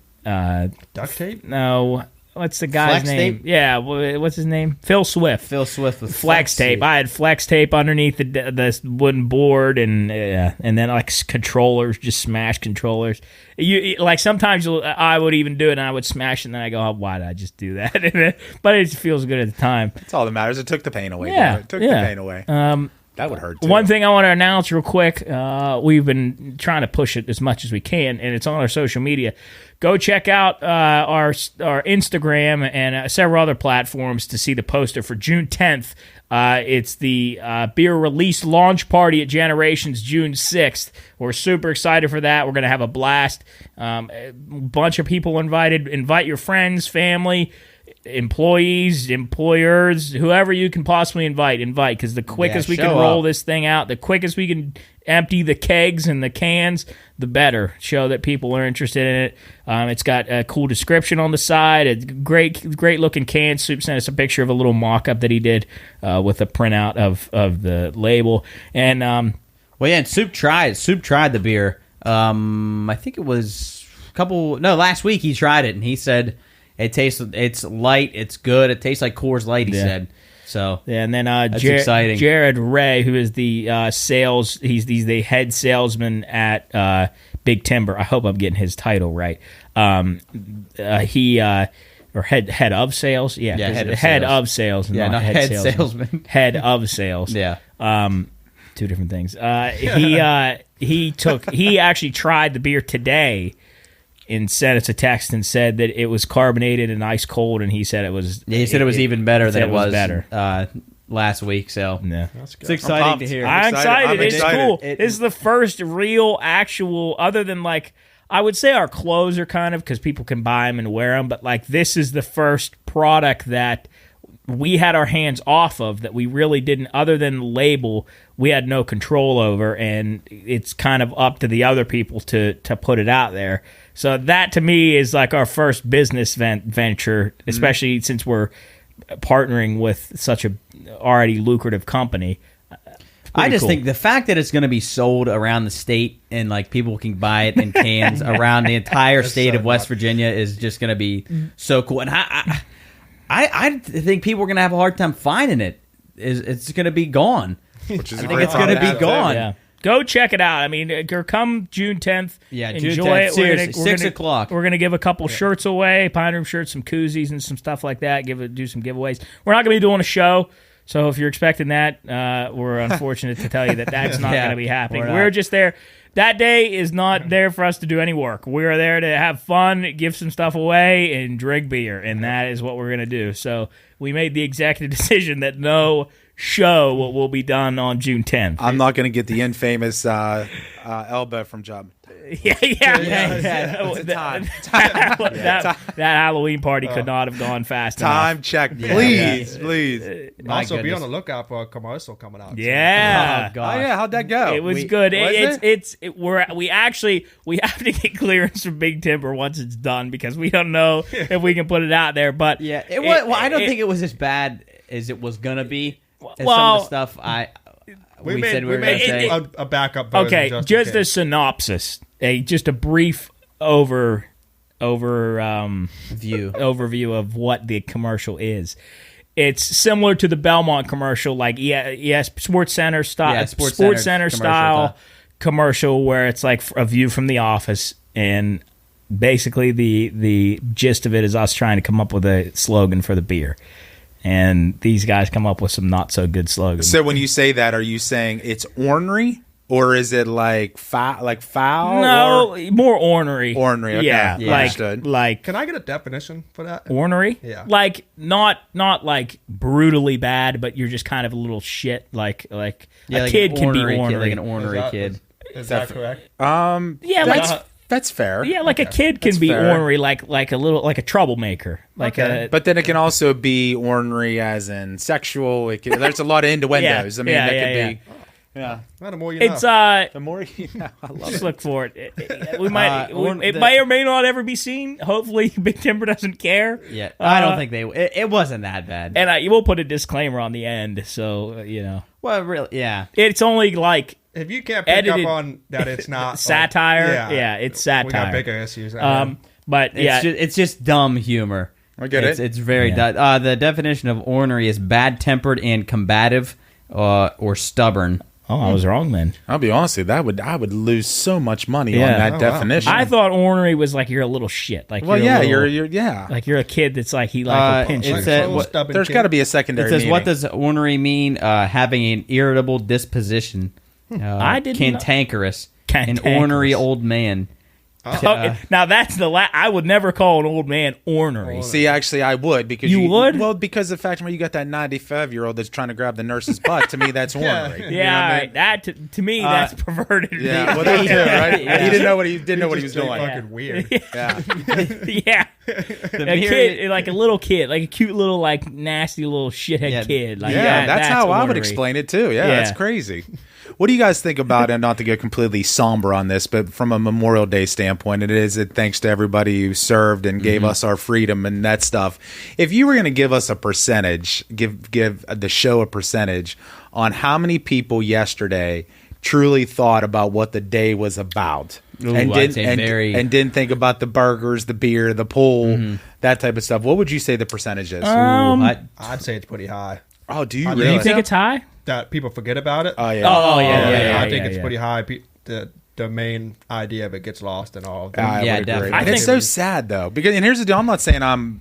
Duct tape? no, what's the guy's Flex name? tape? Yeah, what's his name? Phil Swift. Phil Swift with Flex tape. I had flex tape underneath the wooden board, and then like controllers, just smash controllers. You like sometimes I would even do it, and I would smash it, and then I go, oh, why did I just do that? But it feels good at the time. That's all that matters. It took the pain away. Yeah, It took yeah. the pain away. That would hurt too. One thing I want to announce real quick, we've been trying to push it as much as we can, and it's on our social media. Go check out our Instagram and several other platforms to see the poster for June 10th. It's the beer release launch party at Generations June 6th. We're super excited for that. We're going to have a blast. A bunch of people invited. Invite your friends, family, employees, employers, whoever you can possibly invite, because the quickest we can roll this thing out, the quickest we can empty the kegs and the cans, the better. Show that people are interested in it. It's got a cool description on the side, a great looking can. Soup sent us a picture of a little mock-up that he did with a printout of the label. And Well, yeah, and Soup tried the beer. I think it was last week he tried it, and he said it's light, it's good, it tastes like Coors Light, he said. So yeah, and then exciting. Jared Ray, who is the sales, he's the head salesman at Big Timber. I hope I'm getting his title right. He or head of sales, head of sales, Yeah, not head salesman. Head of sales. Yeah. Two different things. He actually tried the beer today and sent us a text and said that it was carbonated and ice cold, and he said it was. Yeah, he said it was even better than it was better. Last week. So yeah, it's exciting to hear. I'm excited. It's cool. This is the first real actual, other than like I would say our clothes are kind of because people can buy them and wear them, but like this is the first product that we had our hands off of that we really didn't, other than the label, we had no control over, and it's kind of up to the other people to put it out there. So that to me is like our first business venture, especially since we're partnering with such a already lucrative company. I just think the fact that it's going to be sold around the state and like people can buy it in cans around the entire state of West Virginia is just going to be so cool. And I think people are going to have a hard time finding it. It's going to be gone. Which is I think it's going to be gone. Yeah. Go check it out. I mean, come June 10th. Yeah, enjoy June 10th. it. Seriously, 6 o'clock. We're going to give a couple shirts away, Pine Room shirts, some koozies, and some stuff like that. Do some giveaways. We're not going to be doing a show, so if you're expecting that, we're unfortunate to tell you that that's not going to be happening. We're just there. That day is not there for us to do any work. We're there to have fun, give some stuff away, and drink beer, and that is what we're going to do. So we made the executive decision that no show will be done on June 10th. I'm not going to get the infamous elbow from Job. Yeah. That Halloween party could not have gone fast enough. Time check, please. Also, be on the lookout for a commercial coming out. Yeah. Oh, God. Oh yeah, how'd that go? It was good. We have to get clearance from Big Timber once it's done because we don't know if we can put it out there. But yeah, I don't think it was as bad as it was gonna be. Some of the stuff we said we were going to say a backup version. Okay, just a synopsis, just a brief overview of what the commercial is. It's similar to the Belmont commercial, like Sports Center style, Sports Center style commercial, where it's like a view from the office, and basically the gist of it is us trying to come up with a slogan for the beer. And these guys come up with some not so good slogans. So when you say that, are you saying it's ornery, or is it like foul? No, more ornery. Ornery, okay. Yeah, Understood. like. Can I get a definition for that? Ornery? Yeah. Like not like brutally bad, but you're just kind of a little shit. Like a kid can be ornery. Like an ornery kid. Is that correct? That's fair. Yeah, like a kid can be ornery, like a troublemaker. But then it can also be ornery as in sexual. There's a lot of innuendos. I mean, that could be. Yeah. Well, the more you know. It's the more you know. I love just it. look for it. It may or may not ever be seen. Hopefully, Big Timber doesn't care. Yeah, I don't think they. It wasn't that bad. And we'll put a disclaimer on the end, so you know. Well, really, yeah. It's only like. If you can't pick up on that, it's not satire. It's satire. We got bigger issues. But it's just dumb humor. I get it. It's very the definition of ornery is bad-tempered and combative, or stubborn. Oh, I was wrong then. I'll be honest with you, I would lose so much money on that definition. I thought ornery was like you're a little shit. Like you're like you're a kid that's like he will pinch you. There's got to be a secondary. It says meaning. What does ornery mean? Having an irritable disposition. Cantankerous. An ornery old man. Now that's I would never call an old man ornery. See, actually, I would because you would. Well, because of the fact where you got that 95-year-old that's trying to grab the nurse's butt. To me, that's ornery. That to me that's perverted. Yeah, well, that too, right? Yeah. He didn't know what he was doing. Fucking weird. Yeah. Yeah. A kid, like a little kid, like a cute little, like nasty little shithead kid. Like, that's how ornery. I would explain it too. Yeah, that's crazy. What do you guys think about, and not to get completely somber on this, but from a Memorial Day standpoint, it is thanks to everybody who served and gave us our freedom and that stuff. If you were going to give us a percentage, give the show a percentage on how many people yesterday truly thought about what the day was about. Ooh, and didn't think about the burgers, the beer, the pool, that type of stuff. What would you say the percentage is? I'd say it's pretty high. Oh, do you Do really? you think it's high? That people forget about it. Oh yeah. I think it's pretty high. The main idea of it gets lost in all of them. I would agree. Definitely. And it's so sad though, because and here's the deal. I'm not saying I'm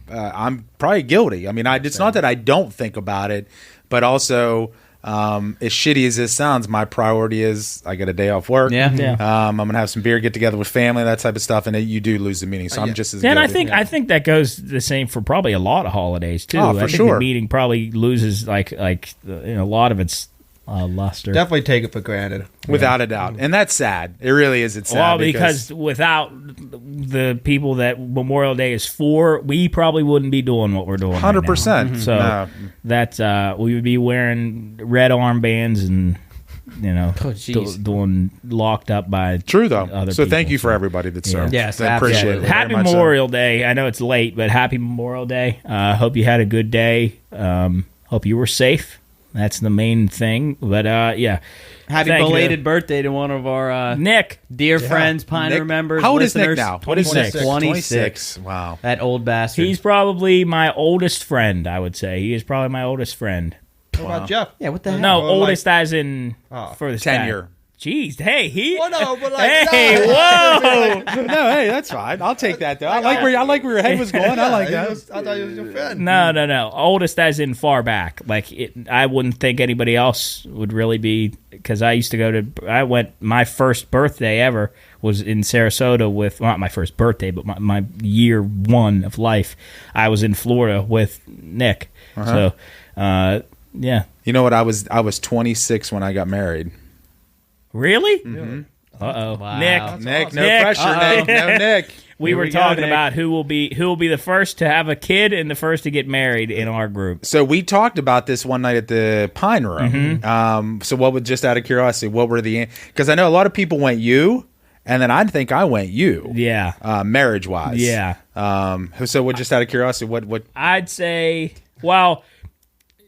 probably guilty. I mean, it's not that I don't think about it, but also as shitty as this sounds, my priority is I get a day off work. Yeah. I'm gonna have some beer, get together with family, that type of stuff, and you do lose the meeting. So I'm just as. And guilty. I think that goes the same for probably a lot of holidays too. Oh, for I think sure. the meeting probably loses a lot of its luster. Definitely take it for granted. Without a doubt, and that's sad. It really is. It's sad. Well, because without the people that Memorial Day is for, we probably wouldn't be doing what we're doing. 100%. So that's we would be wearing red armbands and doing locked up by true though. Other so people. thank you for everybody that served. Yes, I appreciate absolutely. it. Happy Memorial Day. I know it's late, but happy Memorial Day. Hope you had a good day. Hope you were safe. That's the main thing. But yeah. Happy belated birthday to one of our Nick, dear friends, Pioneer members. How old is listeners. Nick now? 26. 26. Wow. That old bastard. He's probably my oldest friend, I would say. He is probably my oldest friend. What about Jeff? yeah, what the hell? No, Well, oldest as in for the Tenure. Jeez, hey, he. Well, no, but like, Hey, whoa! No, hey, that's fine. I'll take that though. I like where your head was going. I like that. I thought he was your friend. No. Oldest as in far back. I wouldn't think anybody else would really be, because I used to go to. My first birthday ever was in Sarasota with, well, not my first birthday, but my year one of life. I was in Florida with Nick. So, yeah. You know what? I was 26 when I got married. Really? Mm-hmm. Uh-oh. Wow. Nick, no Nick. pressure, Nick. No, Nick. We Here were we go, talking Nick. about who will be the first to have a kid and the first to get married in our group. So we talked about this one night at the Pine Room. So what would, just out of curiosity, what were because I know a lot of people went you, and then I think I went you. Yeah. Marriage wise. Yeah. So what, just out of curiosity, what? I'd say, well,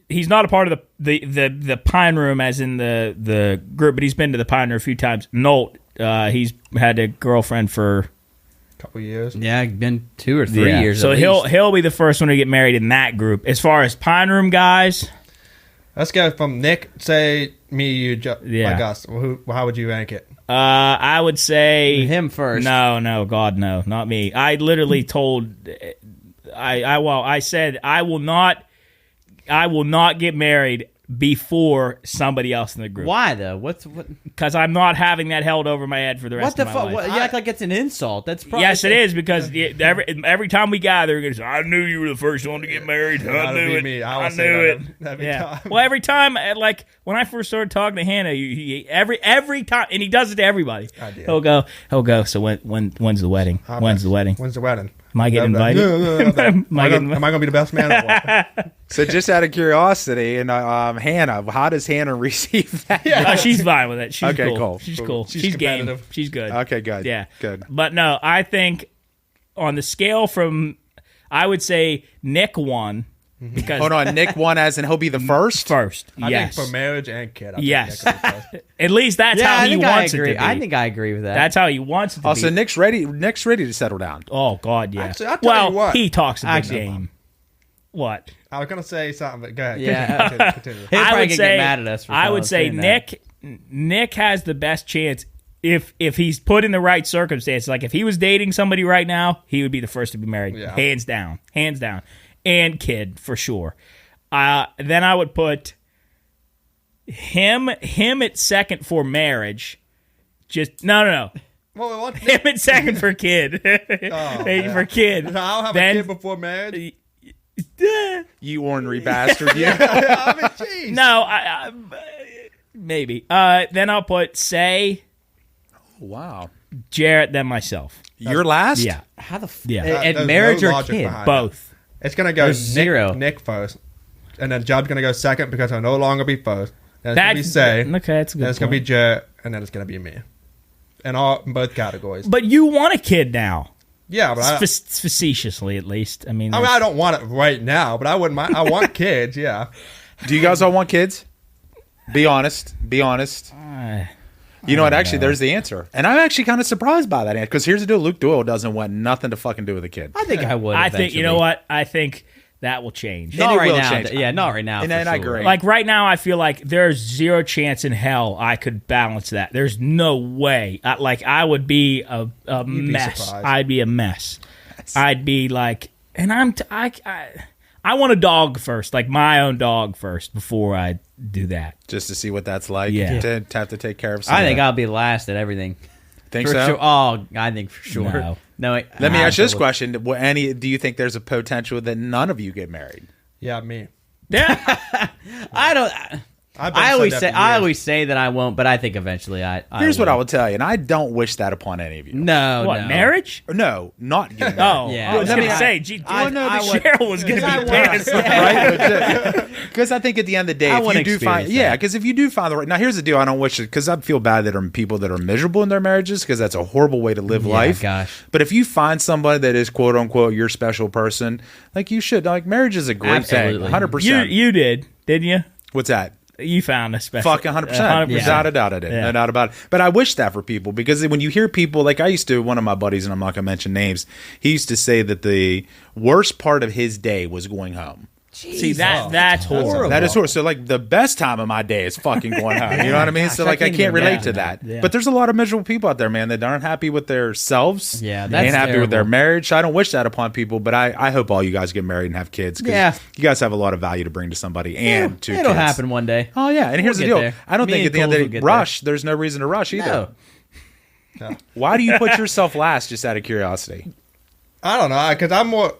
he's not a part of the Pine Room as in the group, but he's been to the Pine Room a few times. Nolt, he's had a girlfriend for Couple years. Yeah, been 2 or 3 years. So at he'll least. be the first one to get married in that group. As far as Pine Room guys, Let's go from Nick. Say me, you, Yeah. Gus. How would you rank it? I would say Him first. No, God, no, not me. I literally told, I said I will not get married before somebody else in the group. Why though? What? Because I'm not having that held over my head for the rest What the of my fuck? life. You act like it's an insult. That's probably Yes, it is, because every time we gather, it goes, I knew you were the first one to get married. I That'd knew be it. me. I will say knew it. that every Yeah. time. Well, every time, like when I first started talking to Hannah, every time, and he does it to everybody. do. He'll go. So when's the wedding? When's the wedding? When's the wedding? Am I getting invited? Am I going to be the best man? Or what? So just out of curiosity, and Hannah, how does Hannah receive that? She's fine with it. She's Okay, cool. cool. She's Cool. cool. She's She's game. competitive. She's good. Okay, good. Yeah. Good. But no, I think on the scale from, I would say Nick won. Because Hold on, Nick won as in he'll be the first? first. I Yes. think for marriage and kid. I think Yes. Nick will be first. At least that's Yeah, how I he think I wants it to agree. be. I think I agree with that. That's how he wants it to Also, be. Nick's ready to settle down. Oh, God, yeah. Actually, I'll tell well, you what. he talks a big Actually, game. What? I was going to say something, but go ahead. Yeah. Continue. He'll I probably would get say, mad at us for I would say saying that. Nick has the best chance if he's put in the right circumstances. Like if he was dating somebody right now, he would be the first to be married. Yeah. Hands down. And kid, for sure. Then I would put him at second for marriage. Just no. Well, what? Him at second for kid. yeah. For kid. I'll have Then- a kid before marriage. You ornery bastard. You. I mean, jeez. No, I maybe. Then I'll put Wow. Jarrett, then myself. You're last? Yeah, How the Yeah. at There's marriage no or logic kid? behind it. both. It's going to go There's zero. Nick first. And then Job's going to go second because he'll no longer be first. Then it's going to be Say. Okay, that's a good. Then it's going to be point. Jarrett. And then it's going to be me. In both categories. But you want a kid now, Yeah, but facetiously at least. I mean, I don't want it right now, but I wouldn't mind. I want kids, yeah. Do you guys all want kids? Be honest. You know what? Actually, there's the answer. And I'm actually kind of surprised by that answer. Because here's the deal. Luke Doyle doesn't want nothing to fucking do with a kid. I think I would. I think you know eventually. what? I think that will change. Not it right will now. change. Yeah, not right now. And for then I sure. agree. Like right now, I feel like there's zero chance in hell I could balance that. There's no way. I would be a be mess. surprised. I'd be a mess. I'd be like, and I want a dog first, like my own dog first, before I do that. Just to see what that's like. Yeah. To have to take care of. I think I'll be last at everything. Think for so? Sure. Oh, I think for sure. No. Let me ask you this question: do you think there's a potential that none of you get married? Yeah, me. Yeah. I don't. I always say that I won't, but I think eventually I Here's what I will. will tell you, and I don't wish that upon any of you. No, What, no. marriage? No, not getting married. Oh, Yeah. I was Let going me- to say, gee, I know would- Cheryl was going to be pissed. Right? Because I think at the end of the day, I if wanna you do find, experience that. because if you do find the right, now here's the deal. I don't wish it because I feel bad that there are people that are miserable in their marriages because that's a horrible way to live life. Gosh. But if you find somebody that is quote unquote your special person, like you should, like marriage is a great Absolutely. thing, 100%. You did, didn't you? What's that? You found a special. Fucking 100%. Without a doubt, I did. No doubt about it. But I wish that for people because when you hear people, like I used to, one of my buddies, and I'm not going to mention names, he used to say that the worst part of his day was going home. See, that's horrible. That is horrible. So, like, the best time of my day is fucking going home. You know what I mean? So, like, I can't relate to that. Yeah. But there's a lot of miserable people out there, man, that aren't happy with themselves. Yeah, They that's ain't happy with their terrible. marriage. I don't wish that upon people, but I hope all you guys get married and have kids. 'Cause Yeah. you guys have a lot of value to bring to somebody and to It'll kids. happen one day. Oh, yeah. And here's We'll the get deal. there. I don't Me think and at the end Coles of will the day, get rush. There's no reason to rush either. No. Why do you put yourself last, just out of curiosity? I don't know, because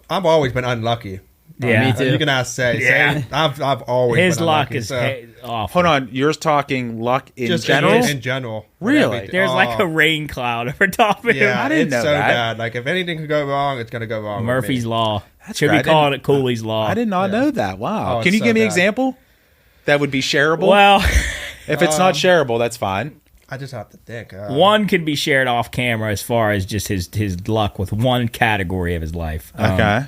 I've always been unlucky. Yeah. Me too. You can ask Say. Yeah. Say, I've always His been luck unlucky, is so awful. Hold on. You're talking luck in just general? in general. Really? Everything. There's like a Oh, rain cloud over top of yeah, him. I didn't it's know so that. bad. Like if anything could go wrong, it's gonna go wrong. with Murphy's me. Law. That's Should great. I be calling didn't- it Cooley's Law. I did not know that. Wow. Oh, Can you it's give so me an bad. example that would be shareable? Well, If it's not shareable, that's fine. I just have to think. one can be shared off camera as far as just his luck with one category of his life. Okay.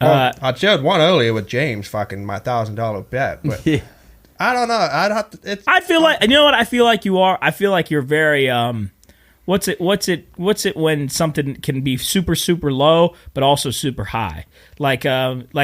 Well, I shared one earlier with James, fucking my $1,000 bet. But I don't know. I'd have to. It's, I feel like, you know what I feel like you are? I feel like you're very what's it when something can be super super low but also super high? Like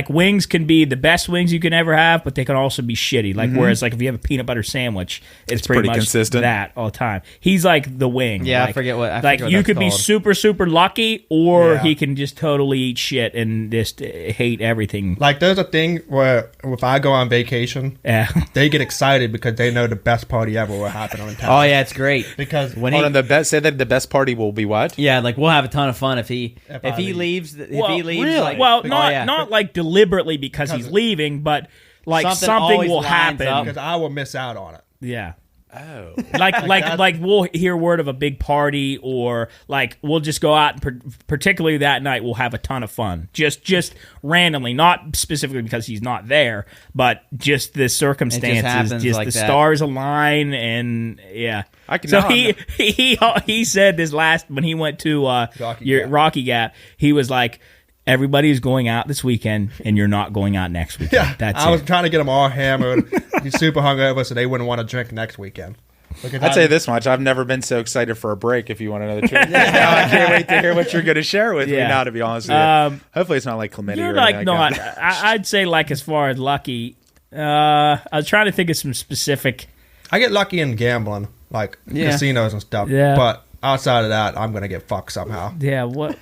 wings can be the best wings you can ever have, but they can also be shitty. Like whereas like if you have a peanut butter sandwich, it's pretty much consistent. that all the time. He's like the wing. Yeah, I like, forget what you that's could be called. super super lucky, or Yeah. he can just totally eat shit and just hate everything. like there's a thing where if I go on vacation, Yeah. they get excited because they know the best party ever will happen on town. Oh yeah, it's great. Because When Hold he, on, say that the best party will be what? yeah, like we'll have a ton of fun if he If if I he leave. leaves. If Well, he leaves, really? like, Well, oh, not yeah. not like deliberately because he's leaving, but like Something something always will lines happen. up. because I will miss out on it. Yeah. Oh. Like we'll hear word of a big party, or like we'll just go out and particularly that night we'll have a ton of fun. Just randomly, not specifically because he's not there, but just the circumstances, happens just like the that. stars align, and yeah. I can- So now he said this last when he went to Gap. Rocky Gap, he was like, everybody is going out this weekend, and you're not going out next weekend. Yeah, That's I was it. trying to get them all hammered, super hungover, so they wouldn't want to drink next weekend. Because I'd say this much. I've never been so excited for a break, if you want to know the truth. Now I can't wait to hear what you're going to share with me Yeah. now, to be honest with you. Hopefully it's not like chlamydia You're or like anything not. that. I'd say like as far as lucky. I was trying to think of some specific. I get lucky in gambling, like Yeah. casinos and stuff. Yeah. But outside of that, I'm gonna get fucked somehow. Yeah, what?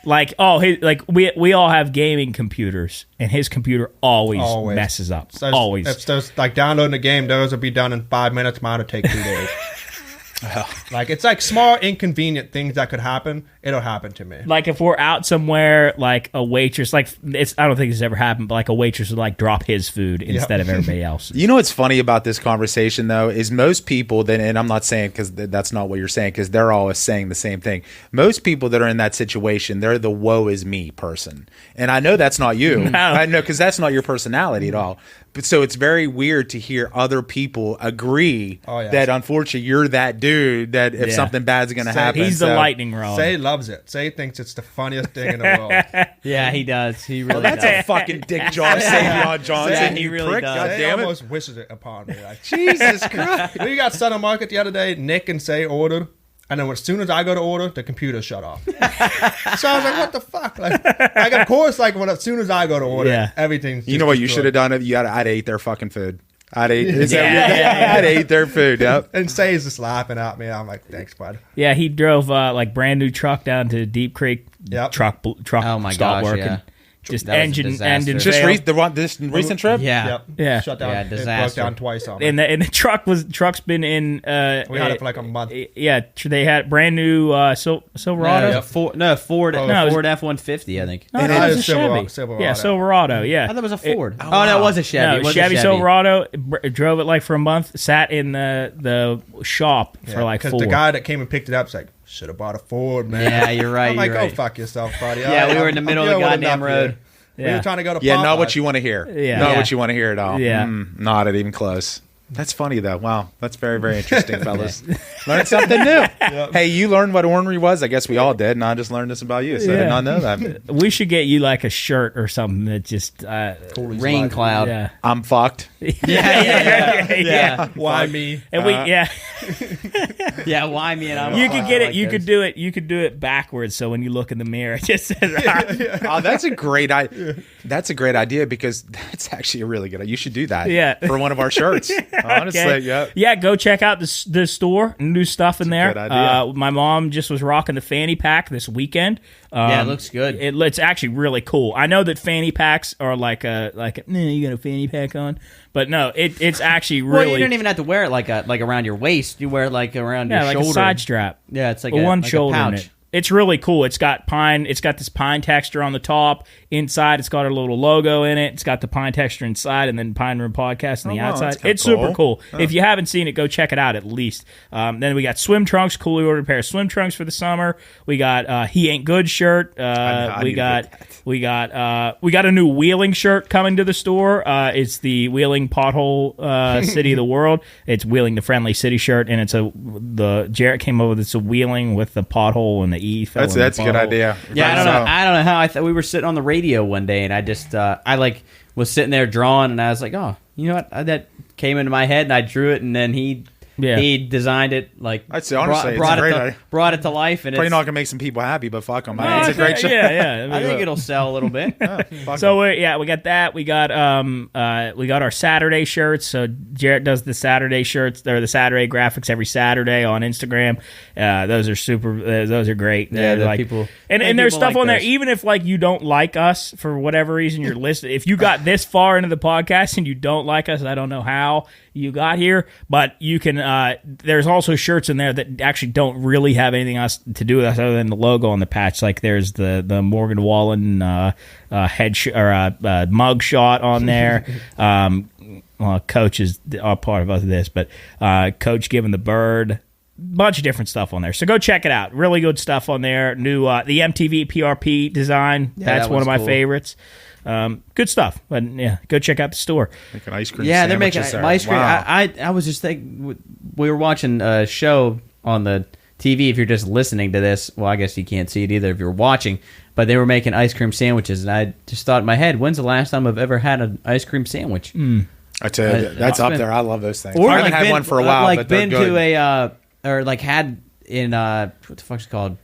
Like we all have gaming computers, and his computer always messes up. So Always. If there's like downloading the game, those will be done in 5 minutes. Mine will take 2 days. Like it's like small inconvenient things that could happen. It'll happen to me. Like if we're out somewhere, like a waitress, like I don't think this has ever happened, but like a waitress would like drop his food instead of everybody else. You know what's funny about this conversation, though, is most people, and I'm not saying because that's not what you're saying, because they're always saying the same thing. Most people that are in that situation, they're the woe is me person. And I know that's not you. No. I know, because that's not your personality at all. But so it's very weird to hear other people agree that unfortunately you're that dude that if something bad's going to happen. He's the lightning rod. Say loves it. Say thinks it's the funniest thing in the world. Yeah, he does. He really That's does. a fucking Dick John Savion Johnson. Yeah, he you really prick, does. Say goddammit. almost wishes it upon me. Like, Jesus Christ. we got Center Market the other day. Nick and Say ordered. And then as soon as I go to order, the computer shut off. So I was like, what the fuck? Like of course, like as soon as I go to order, everything's You know what you should have done? I'd ate their fucking food. I'd ate their food. Yep. And Say's just laughing at me. I'm like, thanks, bud. Yeah, he drove like brand new truck down to Deep Creek. Yep. Truck Oh my stopped gosh, working. yeah. just That was a engine disaster. Just failed. this recent trip. Yeah. Yep. Yeah. Shut down. Yeah, It broke disaster. down twice on me. And the truck's been in. We had it for like a month. Yeah, they had brand new Silverado. Yeah. Ford No, Ford it was- F-150, I think. No, And that it was a is Chevy. Silverado. Yeah, Silverado. Yeah, I thought it was a Ford. Oh, No, it wow. was a Chevy. No, It was Chevy a Silverado. Drove it like for a month. Sat in the shop for like because 4. the guy that came and picked it up was like, should have bought a Ford, man. Yeah, you're right. I'm like, you're go right. fuck yourself, buddy. Yeah, we were in the middle of the goddamn road. We were trying to go to Yeah, Popeyes. not what you want to hear. Yeah. Not Yeah. what you want to hear at all. Yeah. Not even close. That's funny though. Wow, that's very, very interesting, fellas. Learned something new. Hey, you learned what ornery was. I guess we all did, and I just learned this about you. So I did not know that. We should get you like a shirt or something that just Cooley's Rain like, cloud. yeah. I'm fucked. yeah. Why me? And Uh-huh. Yeah, why me and I'm You could get it. like You this. could do it. You could do it backwards. So when you look in the mirror, it just says. Oh, that's a great idea. That's a great idea because that's actually a really good idea. You should do that. Yeah. For one of our shirts. Honestly, Okay. yeah. Yeah, go check out the store. New stuff in there. good idea. My mom just was rocking the fanny pack this weekend. Yeah, it looks good. It's actually really cool. I know that fanny packs are like you got a fanny pack on, but no, it's actually really. Well, you don't even have to wear it like around your waist. You wear it like around your like shoulder. a side strap. Yeah, it's like But one like shoulder a in pouch. it. It's really cool. It's got pine. It's got this pine texture on the top. Inside, it's got a little logo in it. It's got the pine texture inside, and then Pine Room Podcast on the wow, outside. that's kinda It's super cool. cool. If you haven't seen it, go check it out at least. Then we got swim trunks. Cooley ordered a pair of swim trunks for the summer. We got He Ain't Good shirt. I We need to got get that. we got a new wheeling shirt coming to the store. It's the Wheeling Pothole City of the World. It's Wheeling the Friendly City shirt, and the Jarrett came up with it's a wheeling with the pothole and the E. fell That's in the a good pothole. idea. Yeah, I don't know how. I thought we were sitting on the radio one day, and I just I like was sitting there drawing, and I was like, oh, you know what? That came into my head, and I drew it, and then he designed it like I'd say, honestly, it's a great idea. brought it to life, and Probably it's, not gonna make some people happy, but fuck them. Oh, It's a great show. Yeah. I think it'll sell a little bit. Fuck So we got that. We got our Saturday shirts. So Jarrett does the Saturday shirts or the Saturday graphics every Saturday on Instagram. Those are super. Those are great. Yeah, They're like people and people there's stuff like on there. those. Even if like you don't like us for whatever reason, you're listening. If you got this far into the podcast and you don't like us, I don't know how you got here, but you can. There's also shirts in there that actually don't really have anything else to do with us other than the logo on the patch. Like there's the Morgan Wallen mug shot on there. Well, Coach is a part of both of this, but Coach giving the bird. Bunch of different stuff on there, so go check it out. Really good stuff on there. New the MTV PRP design. That's that one of one's my cool. favorites. Good stuff. But yeah, go check out the store. Making ice cream. Yeah, they're making sandwiches there. ice cream. Wow. I was just thinking, we were watching a show on the TV. If you're just listening to this, well, I guess you can't see it either if you're watching. But they were making ice cream sandwiches, and I just thought in my head, when's the last time I've ever had an ice cream sandwich? I tell you, that's up been- there. I love those things. Or I haven't like had been, one for a while, like but they're been good. to a or like had in what the fuck's it called?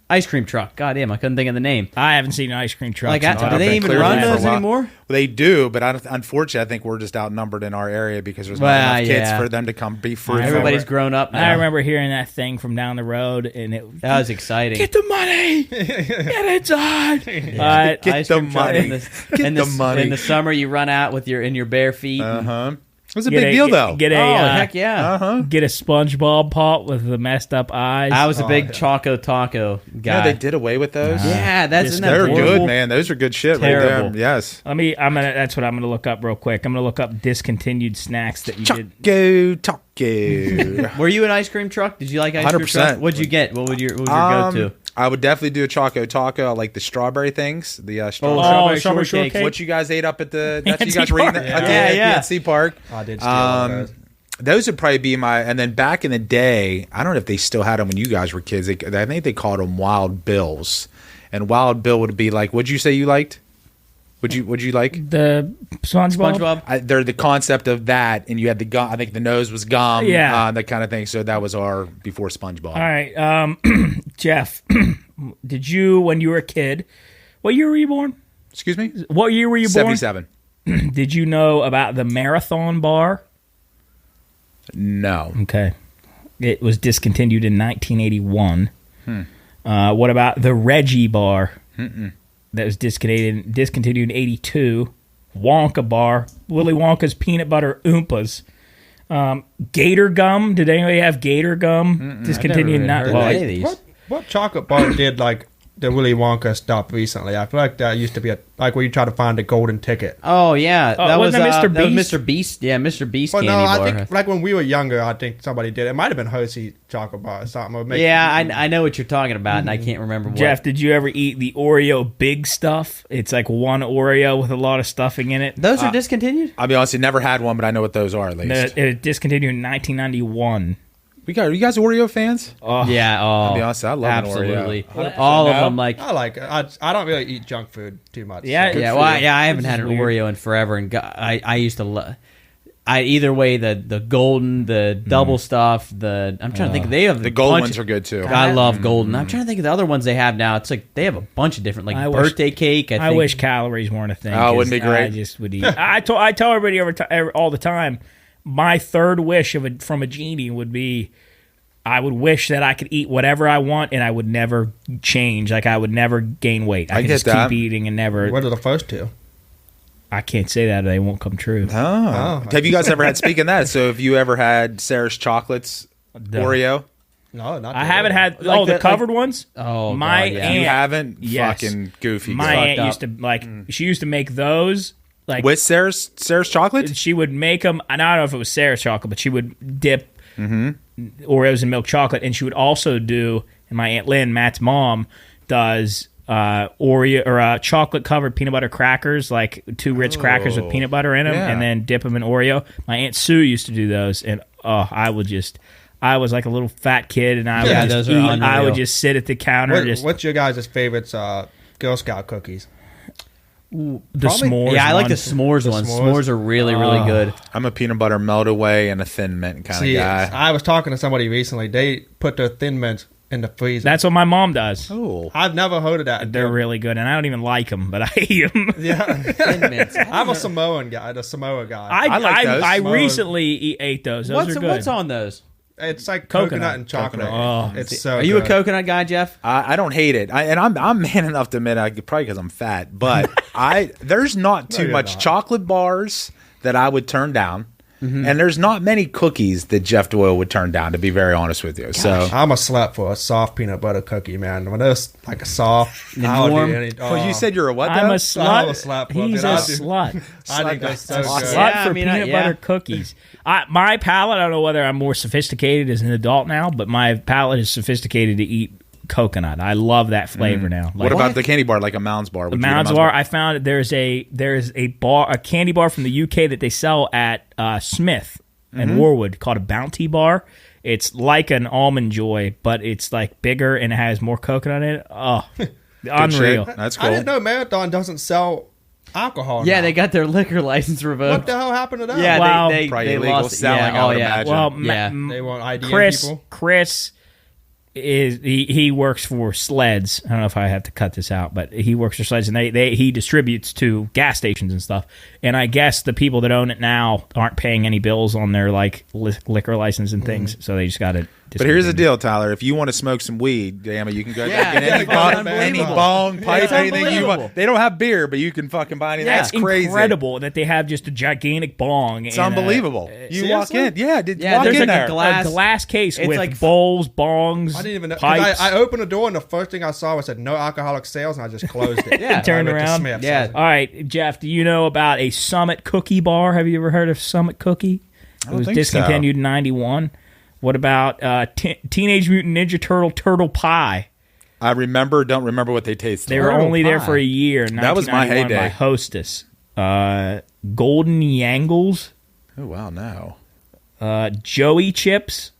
Ice cream truck. God damn, I couldn't think of the name. I haven't seen an ice cream truck. Like, since do I've they been even clear run for a those while. anymore? Well, they do, but unfortunately, I think we're just outnumbered in our area because there's not Well, enough kids yeah. for them to come be free. Everybody's grown up now. I remember hearing that thing from down the road, and it That was exciting. get the money, get inside. Get Ice the cream truck money. in Get the money. In the summer, you run out with in your bare feet. Uh-huh. It was a big deal, though. Get a Oh, heck yeah. get a SpongeBob pop with the messed up eyes. I was a big Choco Taco guy. Yeah, they did away with those. Yeah, isn't that They're horrible? good, man. Those are good shit right Terrible. there. Yes. That's what I'm gonna look up real quick. I'm gonna look up discontinued snacks that you did. Taco. Were you an ice cream truck? Did you like ice cream 100%. truck? What'd you get? What was your go-to? I would definitely do a Choco Taco. I like the strawberry things. The strawberry. strawberry strawberry shortcake. shortcake. What you guys ate up at the? That's you PNC guys were eating Park. at Yeah. PNC Park. I did steal one of those. Those would probably be my. And then back in the day, I don't know if they still had them when you guys were kids. I think they called them Wild Bills, and Wild Bill would be like. What'd you say you liked? Would you like? The SpongeBob. They're the concept of that, and you had the gum. I think the nose was gum, Yeah. that kind of thing. So that was our before SpongeBob. All right, Jeff. Did you, when you were a kid, what year were you born? Excuse me. What year were you born? 77. Did you know about the Marathon Bar? No. Okay. It was discontinued in 1981. What about the Reggie Bar? that was discontinued in 82. Wonka bar, Willy Wonka's peanut butter Oompas. Gator gum. Did anybody have Gator gum? Discontinued. What chocolate bar did like the Willy Wonka stuff recently? I feel like that used to be like where you try to find the golden ticket. Oh yeah, that was Mr. Beast. That was Mr. Beast. Yeah, Mr. Beast candy bar. I think like when we were younger, I think somebody did. It might have been Hershey chocolate bar or something. I know what you're talking about, and I can't remember what. Jeff, did you ever eat the Oreo Big Stuff? It's like one Oreo with a lot of stuffing in it. Those are discontinued? I'll be honest, I never had one, but I know what those are at least. It discontinued in 1991. Are you guys Oreo fans? Yeah. I'll be honest, I love absolutely. an Oreo. All of them, like I like it. I don't really eat junk food too much. Yeah, so. I haven't had an Oreo in forever, and I used to. Either way, the golden, the double stuff, I'm trying to think. They have the gold ones are good too. I love golden. I'm trying to think of the other ones they have now. It's like they have a bunch of different, like birthday cake. I wish calories weren't a thing. Oh, wouldn't be great. I just would eat. I tell everybody all the time. My third wish from a genie would be, I would wish that I could eat whatever I want and I would never change. Like I would never gain weight. I could just keep eating and never. What are the first two? I can't say that; they won't come true. Oh. Have you guys ever had? Speaking of that, so have you ever had Sarah's Chocolates Oreo? No, not. I haven't had. Like the covered ones. Oh, my God, yeah. aunt. You haven't? Yes. Fucking goofy. My girl. aunt used to like. She used to make those. Like with Sarah's chocolate. She would make them. I don't know if it was Sarah's chocolate, but she would dip Oreos in milk chocolate, and she would also do. And my Aunt Lynn, Matt's mom, does Oreo or chocolate covered peanut butter crackers, like 2 Ritz crackers with peanut butter in them, and then dip them in Oreo. My Aunt Sue used to do those, and I was like a little fat kid, and I would just eat. I would just sit at the counter. What's your guys' favorites Girl Scout cookies? The s'mores. Yeah, I like the s'mores ones. S'mores are really, really good. I'm a peanut butter melt away and a thin mint kind of guy. I was talking to somebody recently. They put their thin mints in the freezer. That's what my mom does. Oh, I've never heard of that. They're really good, and I don't even like them, but I eat them. Yeah, Thin mints. I'm a Samoan guy. The Samoa guy. I like those. I recently ate those. Those are good. What's on those? It's like Coconut. coconut and chocolate. Oh, it's so. Are you a good. coconut guy, Jeff? I don't hate it, and I'm man enough to admit, probably because I'm fat, but there's not too much chocolate bars that I would turn down, and there's not many cookies that Jeff Doyle would turn down. To be very honest with you, so I'm a slut for a soft peanut butter cookie, man. When there's like a soft, I'll do warm. Well, you said you're a what? I'm though? a slut. I'm a slut for He's it. a I do. slut. I think that's so Slut good. Slut Yeah, for I mean, peanut butter cookies. My palate, I don't know whether I'm more sophisticated as an adult now, but my palate is sophisticated to eat coconut. I love that flavor now. Like, What about the candy bar, like a Mounds bar? the Mounds bar? I found there's a candy bar from the UK that they sell at Smith and Warwood called a Bounty bar. It's like an Almond Joy, but it's like bigger and it has more coconut in it. Oh, unreal. That's cool. I didn't know Marathon doesn't sell alcohol. Yeah, now. they got their liquor license revoked. What the hell happened to that? Yeah, Wow. they Probably illegal lost selling, I would imagine. Well, They want ID people. Chris is he works for Sleds. I don't know if I have to cut this out, but he works for Sleds, and he distributes to gas stations and stuff. And I guess the people that own it now aren't paying any bills on their like liquor license and things, so they just got it. But here's the deal, Tyler. If you want to smoke some weed, damn it, you can go get any bong, pipe, It's anything you unbelievable. want. They don't have beer, but you can fucking buy anything. That's That's crazy. incredible that they have just a gigantic bong. It's unbelievable. You walk in, walk There's in like there. a glass case It's with like- bowls, bongs, I didn't even know. 'Cause pipes. I opened the door and the first thing I saw was said no alcoholic sales, and I just closed it. Yeah. Turned I went to around. Smith's. Yeah. All right, Jeff, do you know about a Summit Cookie Bar? Have you ever heard of Summit Cookie? It was think discontinued in 91. What about Teenage Mutant Ninja Turtle Pie? I don't remember what they taste They like. were Turtle only there pie. for a year. That was my 1991 heyday. by Hostess. Golden Yangles. Oh, wow, no. Joey Chips.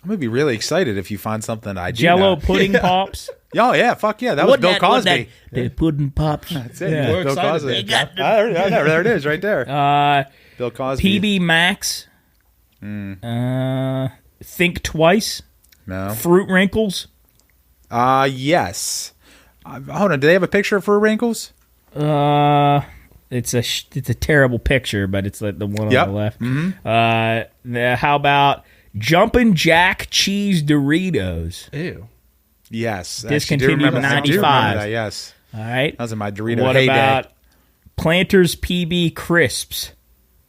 I'm going to be really excited if you find something I do Jello know. Pudding Pops. Oh, yeah, fuck yeah. That was Bill Cosby. The Pudding Pops. That's it. Yeah. We're Bill excited Cosby. there, Jeff. There it is, right there. Bill Cosby. PB Max. Think Twice. No. Fruit Wrinkles. Yes. Hold on. Do they have a picture of Fruit Wrinkles? It's a terrible picture, but it's like the one on Yep. the left. How about Jumpin' Jack Cheese Doritos? Ew. Yes. Discontinued in I do remember 95. that, yes. All right. That was in my Dorito What heyday. about Planters PB Crisps?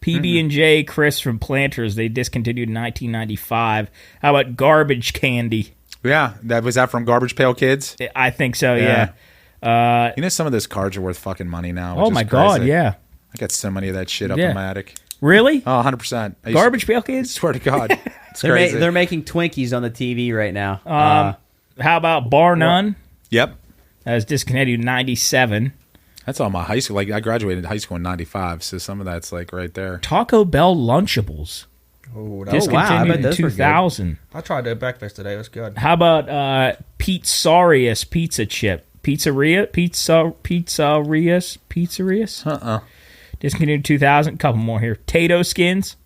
PB&J crisps from Planters. They discontinued in 1995. How about garbage candy? Yeah, was that from Garbage Pail Kids? I think so, yeah. You know, some of those cards are worth fucking money now. Oh, my God, yeah. I got so many of that shit up in my attic. Really? Oh, 100%. Garbage Pail Kids? Swear to God. It's crazy. They're making Twinkies on the TV right now. How about Bar None? Yep. That was discontinued in 97. That's all my high school. Like, I graduated high school in 95, so some of that's, like, right there. Taco Bell Lunchables. Oh, Discontinued in 2000. I tried their breakfast today. It was good. How about Pizzarius Pizza Chip? Pizzarius? Discontinued in 2000. Couple more here. Tato Skins.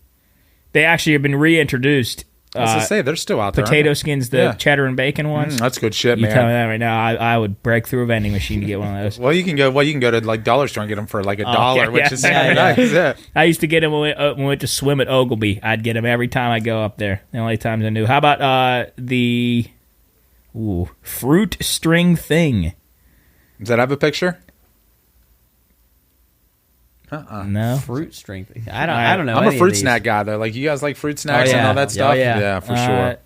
They actually have been reintroduced. I was going to say, they're still out there. Potato Skins, the cheddar and bacon ones. That's good shit, man. You tell me that right now. I would break through a vending machine to get one of those. Well, you can go to like Dollar Store and get them for like $1, which is nice. Yeah. I used to get them when we went to swim at Ogleby. I'd get them every time I go up there. The only times I knew. How about the fruit string thing? Does that have a picture? No. Fruit string. I don't know. I'm a any fruit of these. snack guy though. Like, you guys like fruit snacks yeah. and all that stuff? Oh, yeah. Yeah, for sure.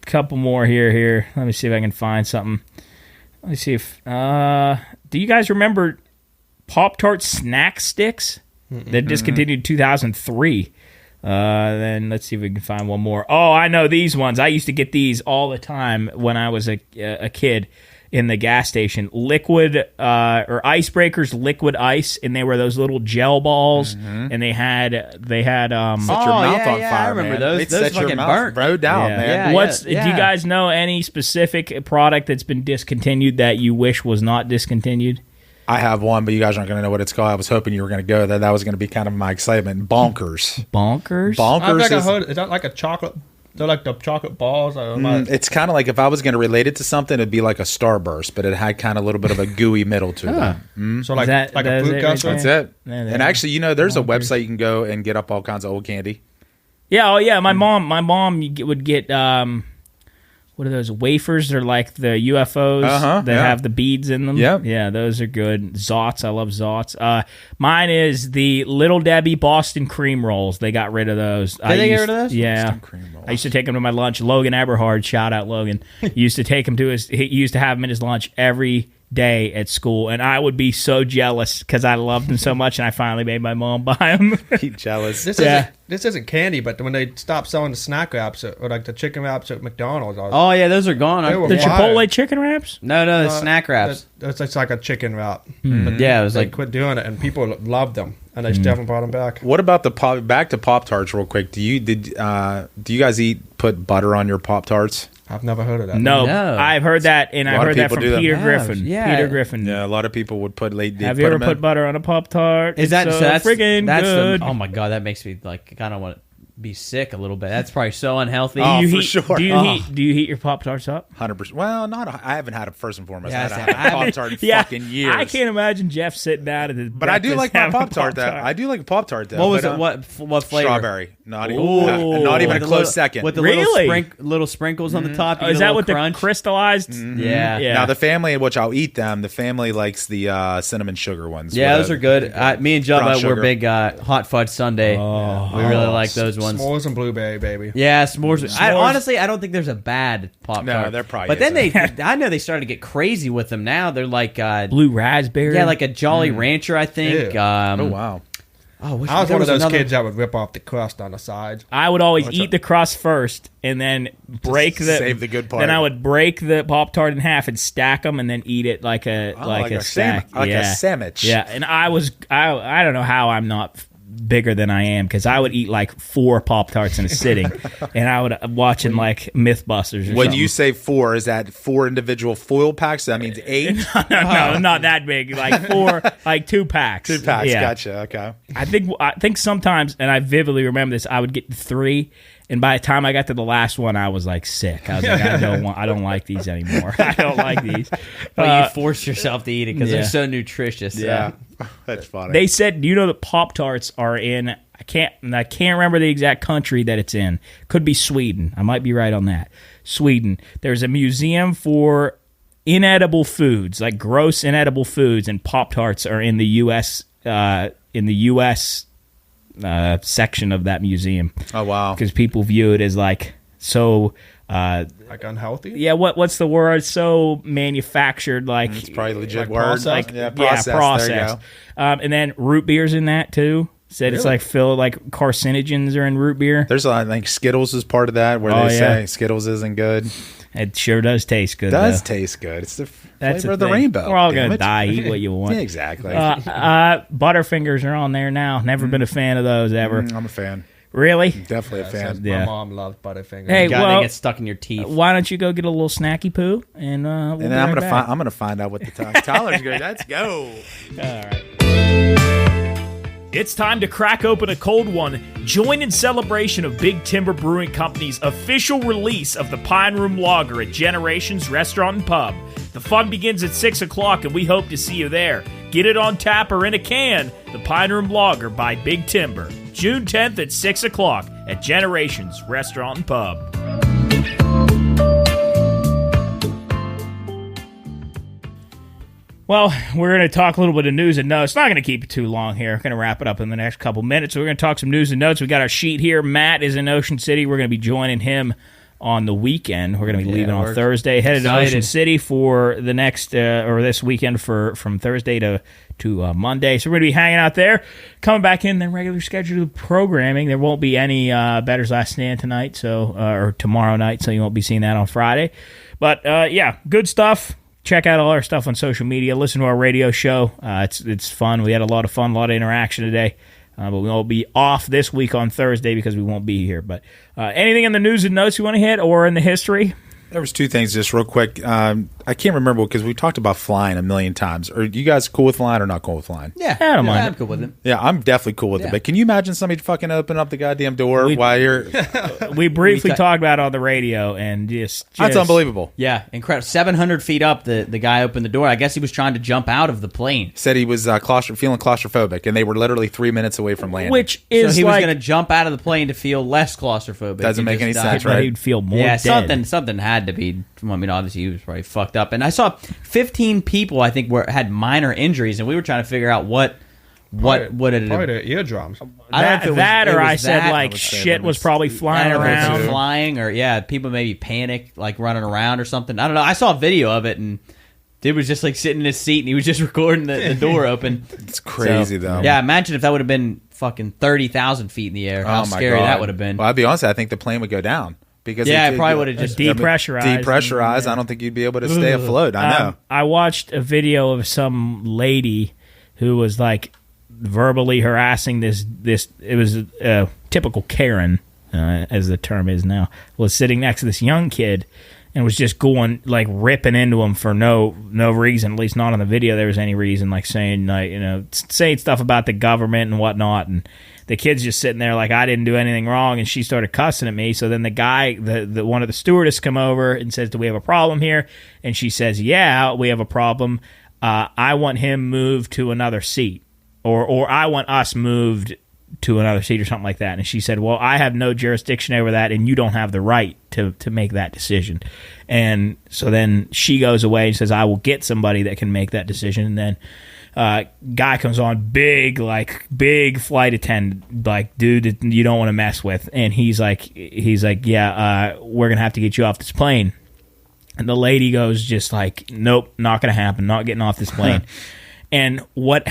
Couple more here. Let me see if I can find something. Let me see if do you guys remember Pop-Tart snack sticks? That discontinued in 2003. Then let's see if we can find one more. Oh, I know these ones. I used to get these all the time when I was a kid in the gas station. Liquid or Icebreakers liquid ice, and they were those little gel balls, and they had set your mouth on fire. I remember man. those. They'd Those set your fucking mouth burnt. bro down, man. Do you guys know any specific product that's been discontinued that you wish was not discontinued? I have one, but you guys aren't going to know what it's called. I was hoping you were going to go there. That was going to be kind of my excitement. Bonkers. Bonkers? I think I heard. Is that like a chocolate? They're like the chocolate balls. It's kind of like, if I was going to relate it to something, it'd be like a Starburst, but it had kind of a little bit of a gooey middle to it. So like a fruit gusher. That's it. And actually, there's a website you can go and get up all kinds of old candy. Yeah, oh yeah. My mom would get what are those wafers? They're like the UFOs that have the beads in them. Yep. Yeah, those are good. Zots, I love Zots. Mine is the Little Debbie Boston cream rolls. They got rid of those. Did they get rid of those? Yeah. Boston cream rolls. I used to take them to my lunch. Logan Eberhard, shout out Logan, used to take them to he used to have them in his lunch every day at school, and I would be so jealous because I loved them so much, and I finally made my mom buy them. Keep jealous. This isn't candy, but when they stopped selling the snack wraps or like the chicken wraps at McDonald's, oh yeah, those are gone. The Chipotle chicken wraps? No, the snack wraps. It's like a chicken wrap. Yeah, it was they like quit doing it, and people loved them, and they still haven't brought them back. What about back to Pop-Tarts real quick? Do you guys put butter on your Pop-Tarts? I've never heard of that. No. I've heard that, and I heard that from Peter Griffin. Yeah. Peter Griffin. Yeah, a lot of people would put. Have you ever put butter on a Pop-Tart? Is that that's friggin' good? Oh my god, that makes me like kind of want to be sick a little bit. That's probably so unhealthy. Oh, for sure. Do you heat your Pop-Tarts up? 100%. Well, I haven't had it first and foremost. Yeah, I haven't had a Pop-Tart in fucking years. I can't imagine Jeff sitting down at his But I do like my having a Pop-Tart, though. I do like a Pop-Tart, though. What was it? What flavor? Strawberry. Not even a close second. With the little sprinkles on the top. Is that with crunch? the crystallized? Yeah. Now, the family in which I'll eat them, the family likes the cinnamon sugar ones. Yeah, those are good. Me and Jubba were big Hot Fudge Sundae. We really like those ones. S'mores and blueberry, baby. Yeah, s'mores. Honestly, I don't think there's a bad Pop-Tart. No, they're probably. But then I know they started to get crazy with them now. They're like blue raspberry. Yeah, like a Jolly Rancher, I think. Oh wow. I was one of those kids that would rip off the crust on the sides. I would always eat the crust first, and then save the good part. Then I would break the Pop-Tart in half and stack them, and then eat it like a snack, a sandwich. Yeah, and I don't know how I'm not bigger than I am, because I would eat like 4 Pop-Tarts in a sitting, and I would watching like Mythbusters. Or when something. you say 4, is that 4 individual foil packs? So that means 8. No, not that big. Like 4, like 2 packs. 2 packs. Yeah. Gotcha. Okay. I think sometimes, and I vividly remember this, I would get 3. And by the time I got to the last one, I was like sick. I was like, I don't like these anymore. I don't like these. But you force yourself to eat it because they're so nutritious. Yeah, that's funny. They said, you know, that Pop-Tarts are in. I can't remember the exact country that it's in. Could be Sweden. I might be right on that. Sweden. There's a museum for inedible foods, like gross inedible foods, and Pop-Tarts are in the U.S. Section of that museum. Oh wow! Because people view it as like so. Like unhealthy? Yeah, what's the word? So manufactured, like it's probably legit like word. processed? Processed. processed. There you go. And then root beer's in that too. Said it's like filled like carcinogens are in root beer. There's a lot, I think Skittles is part of that, where they say Skittles isn't good. It sure does taste good. Taste good. It's the That's flavor of the the thing. rainbow. We're all gonna die. Eat what you want. Yeah, exactly. Butterfingers are on there now. Never been a fan of those ever. I'm a fan. Really? Definitely a fan. My mom loves Butterfingers. Hey, God, well, they get stuck in your teeth. why don't you go get a little snacky poo and we'll And be then I'm right back. gonna find out what the Tyler's good. Let's go. All right. It's time to crack open a cold one. Join in celebration of Big Timber Brewing Company's official release of the Pine Room Lager at Generations Restaurant and Pub. The fun begins at 6 o'clock, and we hope to see you there. Get it on tap or in a can. The Pine Room Lager by Big Timber. June 10th at 6 o'clock at Generations Restaurant and Pub. Well, we're going to talk a little bit of news and notes. Not going to keep it too long here. We're going to wrap it up in the next couple minutes. So we're going to talk some news and notes. We got our sheet here. Matt is in Ocean City. We're going to be joining him on the weekend. We're going to be leaving on Thursday, headed to Ocean City for the next or this weekend from Thursday to Monday. So we're going to be hanging out there, coming back in the regular scheduled programming. There won't be any Bettor's Last Stand tonight, or tomorrow night, so you won't be seeing that on Friday. But yeah, good stuff. Check out all our stuff on social media. Listen to our radio show. It's fun. We had a lot of fun, a lot of interaction today. But we will be off this week on Thursday because we won't be here. But anything in the news and notes you want to hit or in the history? There was two things just real quick. I can't remember because we talked about flying a million times. Are you guys cool with flying or not cool with flying? Yeah, I don't mind. I'm cool with it. Yeah, I'm definitely cool with it. But can you imagine somebody fucking open up the goddamn door while you're... We briefly talked about it on the radio, and just That's unbelievable. Yeah, incredible. 700 feet up, the guy opened the door. I guess he was trying to jump out of the plane. Said he was feeling claustrophobic, and they were literally 3 minutes away from landing. Which is So he was like... going to jump out of the plane to feel less claustrophobic. Doesn't He make just any died. sense, right? He'd feel more Yeah, dead. something had to be. I mean, obviously he was probably fucked up. And I saw 15 people, I think, had minor injuries, and we were trying to figure out what Probably it. the eardrums. I don't know if it was- That it or was I said that. like would say shit that was it's- probably flying I don't know if it was around. flying or people maybe panic, like running around or something. I don't know. I saw a video of it, and dude was just like sitting in his seat, and he was just recording the door open. It's crazy, though. Yeah, imagine if that would have been fucking 30,000 feet in the air. How Oh, my scary God. that would have been. Well, I'll be honest, I think the plane would go down. Because It probably would have just depressurized. Depressurized. I don't think you'd be able to stay afloat. I know. I watched a video of some lady who was like verbally harassing this. It was a typical Karen, as the term is now, was sitting next to this young kid and was just going like ripping into him for no reason. At least not on the video. There was any reason, like saying saying stuff about the government and whatnot, and the kid's just sitting there like, I didn't do anything wrong, and she started cussing at me. So then the guy, the one of the stewardess, come over and says, do we have a problem here? And she says, yeah, we have a problem. I want him moved to another seat, or I want us moved to another seat or something like that. And she said, well, I have no jurisdiction over that, and you don't have the right to make that decision. And so then she goes away and says, I will get somebody that can make that decision. And then guy comes on, big flight attendant, like dude that you don't want to mess with, and he's like, yeah, we're gonna have to get you off this plane. And the lady goes just like, nope, not gonna happen, not getting off this plane. And what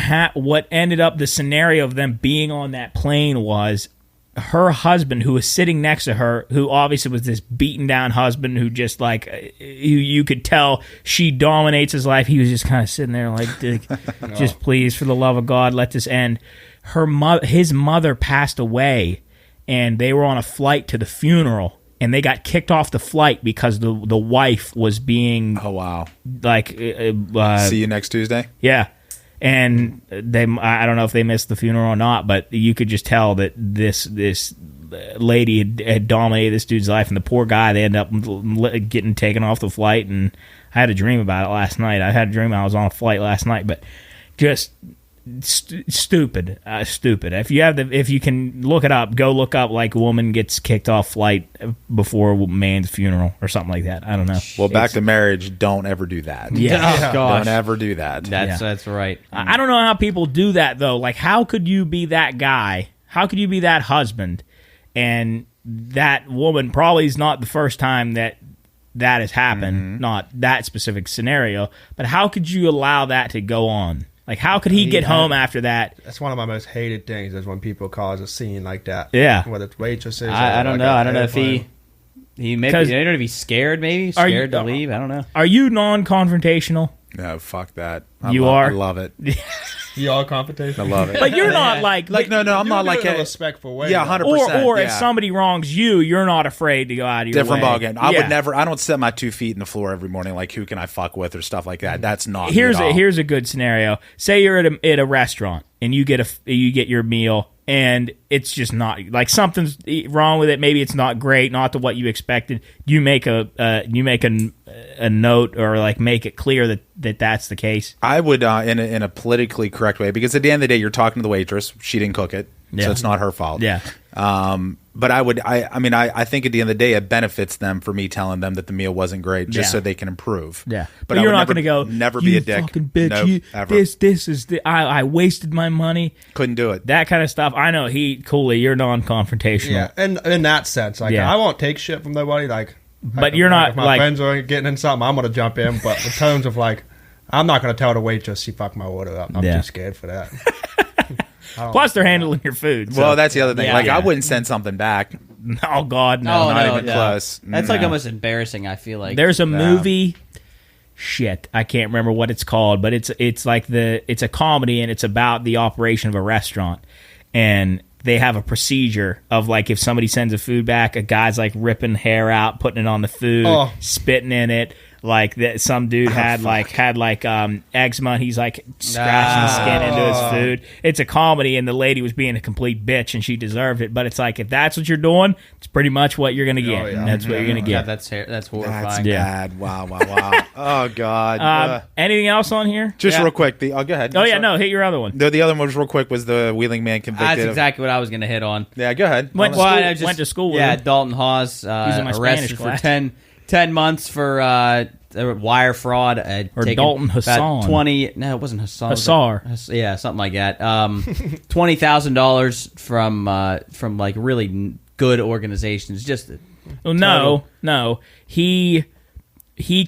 ended up the scenario of them being on that plane was her husband, who was sitting next to her, who obviously was this beaten down husband who just like you could tell she dominates his life. He was just kind of sitting there like, just please, for the love of God, let this end. His mother passed away, and they were on a flight to the funeral, and they got kicked off the flight because the wife was being like See you next Tuesday. Yeah. And I don't know if they missed the funeral or not, but you could just tell that this lady had dominated this dude's life, and the poor guy, they ended up getting taken off the flight. And I had a dream about it last night. I had a dream I was on a flight last night, but just Stupid. If you can look it up, go look up like woman gets kicked off flight before man's funeral or something like that. I don't know. Well, back to marriage. Don't ever do that. Yeah. Gosh. Don't ever do that. That's right. I don't know how people do that though. Like, how could you be that guy? How could you be that husband? And that woman probably is not the first time that has happened. Not that specific scenario, but how could you allow that to go on? Like, how could he get home after that? That's one of my most hated things is when people cause a scene like that. Yeah. Whether it's waitresses. I don't know. I don't know if he maybe, I don't know if he's scared, maybe. Scared to leave. I don't know. Are you non-confrontational? No, fuck that. I love it. You all confrontational? I love it. But you're not like no, I'm not like a respectful way. Yeah, 100%. Or if somebody wrongs you, you're not afraid to go out of your different way. ballgame. I would never. I don't set my 2 feet in the floor every morning. Like, who can I fuck with or stuff like that. That's not. Here's a good scenario. Say you're at a restaurant and you get your meal and it's just not like something's wrong with it. Maybe it's not great, not to what you expected. You make a note or like make it clear that's the case. I would in a politically correct way, because at the end of the day, you're talking to the waitress. She didn't cook it, so it's not her fault. Yeah. But I think at the end of the day, it benefits them for me telling them that the meal wasn't great, just so they can improve. Yeah, but you're not going to go. Never be a dick. Fucking bitch. Nope, ever. This is I wasted my money. Couldn't do it. That kind of stuff. I know. Cooley, you're non-confrontational. Yeah, and in that sense, like I won't take shit from nobody. Like, but you're not if my like friends are getting in something, I'm gonna jump in. But in terms of like, I'm not gonna tell the waitress she fucked my order up. I'm too scared for that. Plus, they're handling your food. So. Well, that's the other thing. I wouldn't send something back. Oh God, no, not even close. That's like almost embarrassing. I feel like there's a movie. Shit, I can't remember what it's called, but it's a comedy and it's about the operation of a restaurant, and they have a procedure of like if somebody sends a food back, a guy's like ripping hair out, putting it on the food, spitting in it. Like that, some dude had eczema. And he's like scratching the skin into his food. It's a comedy, and the lady was being a complete bitch, and she deserved it. But it's like if that's what you're doing, it's pretty much what you're gonna get. And that's what you're gonna get. That's horrifying. That's bad. Wow. Oh God. Anything else on here? Just real quick. Go ahead. Oh yeah, no, hit your other one. The other one was real quick. Was the Wheeling man convicted? That's exactly what I was gonna hit on. Yeah, go ahead. Went to school with him. Dalton Hawes arrested for 10 months for wire fraud. Or Dalton Hassan. 20. No, it wasn't Hassan. Hassar. Yeah, something like that. $20,000 from like really good organizations. Just no. He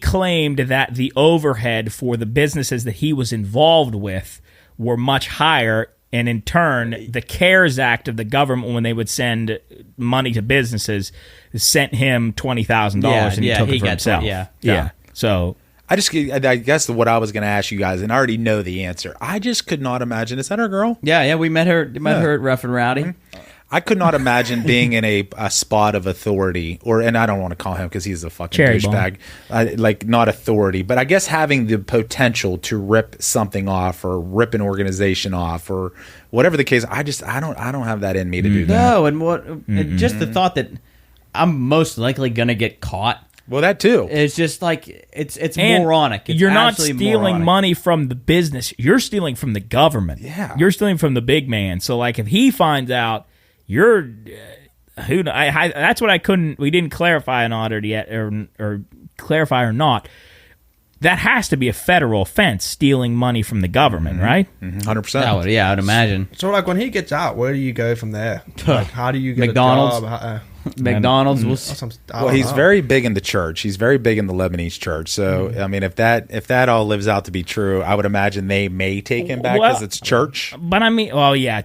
claimed that the overhead for the businesses that he was involved with were much higher. And in turn, the CARES Act of the government, when they would send money to businesses, sent him $20,000 and he took it for himself. Yeah. So I guess what I was going to ask you guys, and I already know the answer. I just could not imagine. Is that our girl? Yeah. We met her. Her at Rough and Rowdy. Mm-hmm. I could not imagine being in a spot of authority, and I don't want to call him because he's a fucking douchebag, like not authority, but I guess having the potential to rip something off or rip an organization off or whatever the case. I don't have that in me to do that. No, and just the thought that I'm most likely gonna get caught. Well, that too. It's just like it's moronic. It's you're not stealing money from the business. You're stealing from the government. Yeah, you're stealing from the big man. So like if he finds out. You're who? That's what I couldn't. We didn't clarify an audit yet, or clarify or not. That has to be a federal offense, stealing money from the government, right? 100%. Yeah, I'd imagine. So, like, when he gets out, where do you go from there? Like, how do you get McDonald's? a job? McDonald's. Well, he's very big in the church. He's very big in the Lebanese church. So, I mean, if that all lives out to be true, I would imagine they may take him back because it's church. But I mean,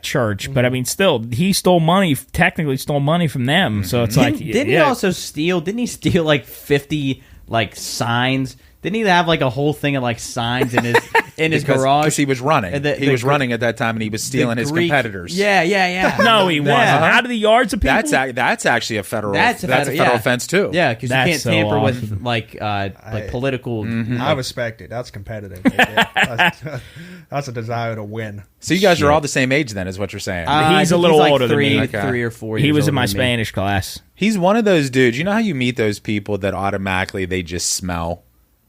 church. But I mean, still, he technically stole money from them. So it's didn't he also steal? Didn't he steal like 50 like signs? Didn't he have like a whole thing of like signs in his garage? Because he was running. He was running at that time, and he was stealing his competitors. Yeah. No, he wasn't. Out of the yards of people. That's actually a federal. That's a federal offense too. Yeah, because you can't tamper with like political. I respect it. That's competitive. That's a desire to win. So you guys are all the same age then, is what you're saying? He's a little like older than me. 3 or 4 years. He was in my Spanish class. He's one of those dudes. You know how you meet those people that automatically they just smell.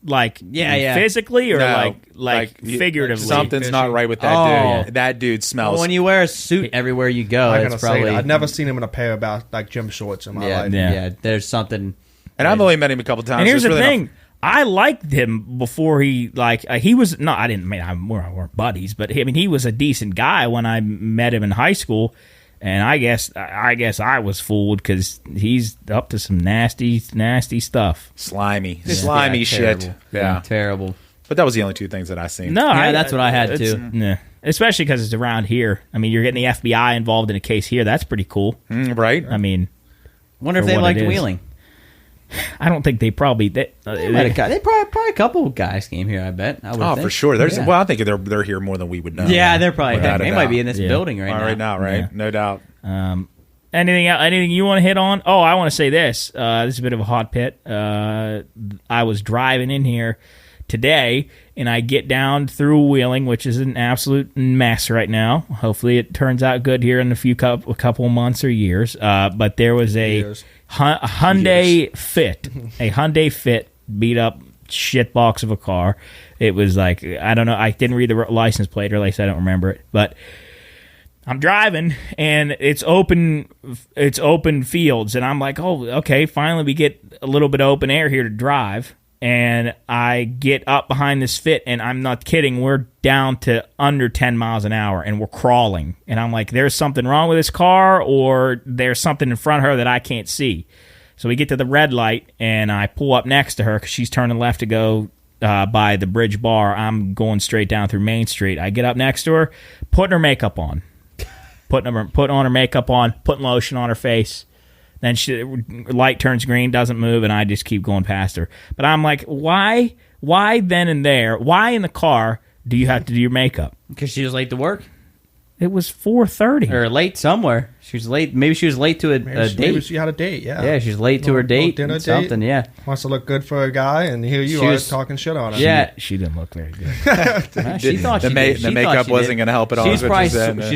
physically or like figuratively? Something's not right with that dude. That dude smells. Well, when you wear a suit everywhere you go, it's probably. I've never seen him in a pair of like gym shorts in my life. Yeah, there's something. And I've only met him a couple times. And here's the thing. I liked him before he was no, I didn't mean we weren't buddies, but he was a decent guy when I met him in high school, and I guess I was fooled because he's up to some nasty stuff, slimy terrible. shit, yeah, terrible. But that was the only two things that I seen. No, that's what I had too. Yeah. Especially because it's around here. I mean, you're getting the FBI involved in a case here. That's pretty cool, right? I mean, wonder if they liked wheeling. I don't think they probably. They probably a couple guys came here. I bet. I would think. For sure. Well, I think they're here more than we would know. Yeah, they're probably. They might be in this building right now. Right? Yeah. No doubt. Anything you want to hit on? Oh, I want to say this. This is a bit of a hot pit. I was driving in here today, and I get down through Wheeling, which is an absolute mess right now. Hopefully, it turns out good here in a couple months or years. But there was a Hyundai Fit beat up shitbox of a car. It was like, I don't know, I didn't read the license plate, or at least I don't remember it, but I'm driving and it's open fields, and I'm like, oh, okay, finally we get a little bit of open air here to drive. And I get up behind this Fit, and I'm not kidding, we're down to under 10 miles an hour, and we're crawling. And I'm like, there's something wrong with this car, or there's something in front of her that I can't see. So we get to the red light, and I pull up next to her because she's turning left to go by the Bridge Bar. I'm going straight down through Main Street. I get up next to her, putting her makeup on. Putting on her makeup on, putting lotion on her face. Then light turns green, doesn't move, and I just keep going past her. But I'm like, why then and there? Why in the car do you have to do your makeup? Because she was late to work. It was 4:30. Or late somewhere. She was late. Maybe she was late to a date. Maybe she had a date, yeah. Yeah, she's late to her date. Dinner something, date. Yeah. Wants to look good for a guy, and here you are talking shit on her. Yeah. She didn't look very good. She thought the makeup wasn't going to help at all. She's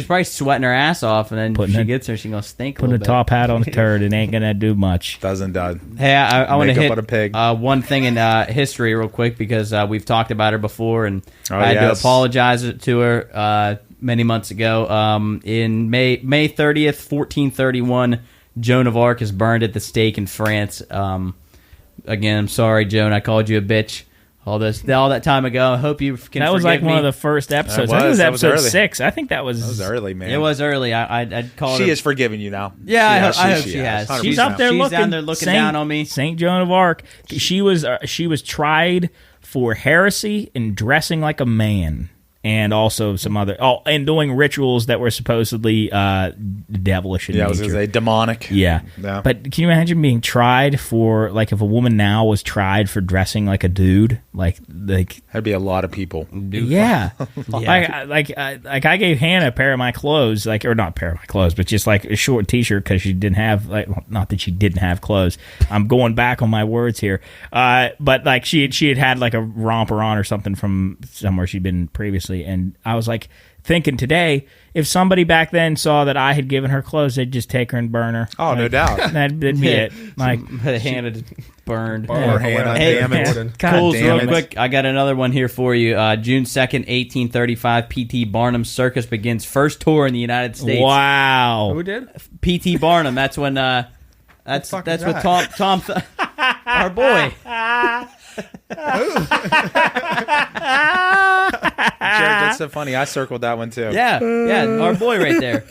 probably sweating her ass off, and then she gets her, she's going to stink a little bit. Putting a top hat on a turd, it ain't going to do much. Doesn't do. Hey, I want to hit on a pig. One thing in history real quick, because we've talked about her before, and I had to apologize to her many months ago. In May 30th, 1431, Joan of Arc is burned at the stake in France. Again, I'm sorry, Joan. I called you a bitch all that time ago. I hope you can That was like one of the first episodes. I think it was episode 6. I think that was early, man. It was early. I'd call her. She has forgiven you now. Yeah, I hope she has. She's up there She's down there looking down on me. Saint Joan of Arc. She was tried for heresy and dressing like a man. And also some other, and doing rituals that were supposedly devilish in nature. I was going to say demonic. Yeah. But can you imagine being tried for, like, if a woman now was tried for dressing like a dude? Like that'd be a lot of people. Yeah. Like I gave Hannah a pair of my clothes, or not a pair of my clothes, but just like a short T-shirt because she didn't have, not that she didn't have clothes. I'm going back on my words here. But like she had like a romper on or something from somewhere she'd been previously. And I was like thinking today, if somebody back then saw that I had given her clothes, they'd just take her and burn her. Oh, no doubt. That'd be it. Like Hannah burned. Or Hannah, damn it. Cool, real quick, I got another one here for you. June 2nd, 1835, P.T. Barnum's circus begins first tour in the United States. Wow. Who did? P.T. Barnum. That's when. That's what Tom. Our boy. That's so funny. I circled that one too. Yeah, our boy right there.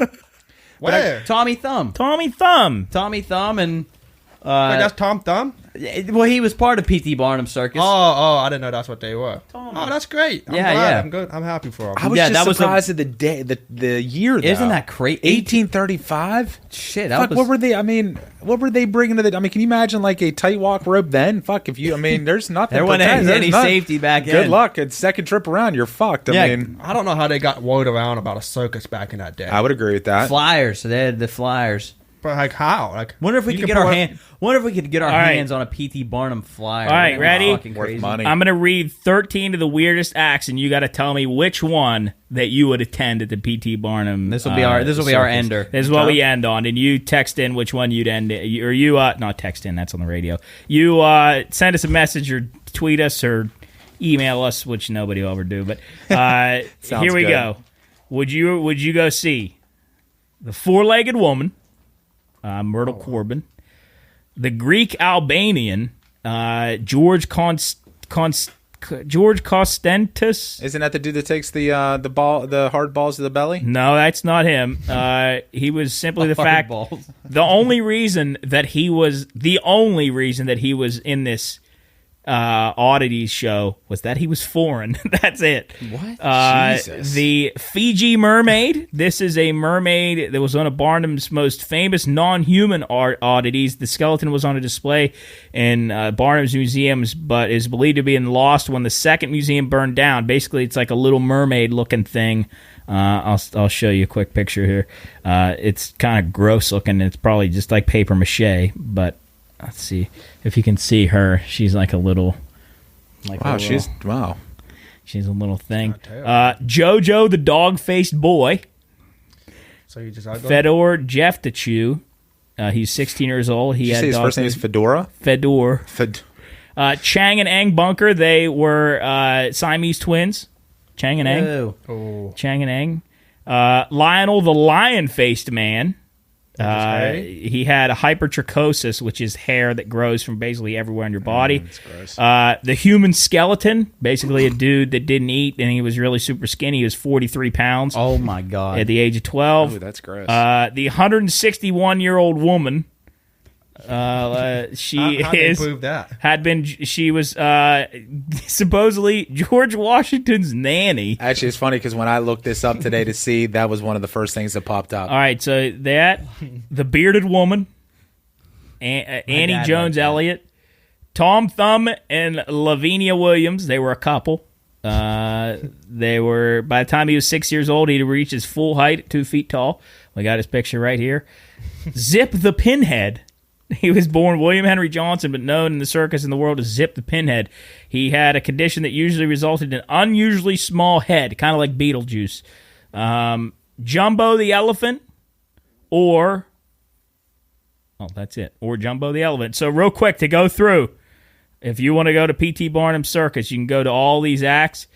Where? Tommy Thumb, and wait, that's Tom Thumb? Well, he was part of P.T. Barnum's circus. Oh, I didn't know that's what they were. Oh, that's great. I'm glad. I'm good. I'm happy for him. I was just surprised at the year, though. Isn't that crazy? 1835? Shit. What were they? I mean, what were they bringing to the? I mean, can you imagine like a tight walk rope then? Fuck, if you. I mean, there's nothing. There wasn't any safety back then. Good luck. It's second trip around, you're fucked. I mean, I don't know how they got word around about a circus back in that day. I would agree with that. Flyers. So they had the flyers. But like how? Like, wonder if we could get our hands on a P.T. Barnum flyer. All right, ready? Worth money. I'm gonna read 13 of the weirdest acts, and you got to tell me which one that you would attend at the P.T. Barnum. This will be our ender. This is what we end on, and you text in which one you'd end, or you not text in. That's on the radio. You send us a message or tweet us or email us, which nobody will ever do. But here we go. Would you go see the Four-Legged Woman, Myrtle Corbin, the Greek Albanian, George Costentus? Isn't that the dude that takes the hard balls to the belly? No, that's not him. He was simply the only reason that he was in this oddities show was that he was foreign. That's it. What? Jesus. The Fiji mermaid. This is a mermaid that was one of Barnum's most famous non-human oddities. The skeleton was on a display in Barnum's museums, but is believed to be lost when the second museum burned down. Basically, it's like a little mermaid-looking thing. I'll show you a quick picture here. It's kind of gross looking. It's probably just like paper mache, but let's see if you can see her. She's like a little, she's a little thing. Jojo the dog-faced boy. So you just Fedor Jeftachew. He's 16 years old. Did you say his first name is Fedora? Fedor. Chang and Ang Bunker. They were Siamese twins. Chang and Ang. Oh. Chang and Ang. Lionel the lion-faced man. He had a hypertrichosis, which is hair that grows from basically everywhere on your body. That's gross. The human skeleton, basically a dude that didn't eat, and he was really super skinny. He was 43 pounds. Oh, my God. At the age of 12. Ooh, that's gross. The 161-year-old woman. She was supposedly George Washington's nanny. Actually, it's funny because when I looked this up today to see, that was one of the first things that popped up. All right, so the bearded woman, Annie Jones Elliott, Tom Thumb and Lavinia Williams. They were a couple. They were, by the time he was 6 years old, he'd reached his full height at 2 feet tall. We got his picture right here. Zip the Pinhead. He was born William Henry Johnson, but known in the circus in the world as Zip the Pinhead. He had a condition that usually resulted in an unusually small head, kind of like Beetlejuice. Jumbo the Elephant, or Jumbo the Elephant. So real quick to go through, if you want to go to P.T. Barnum Circus, you can go to all these acts,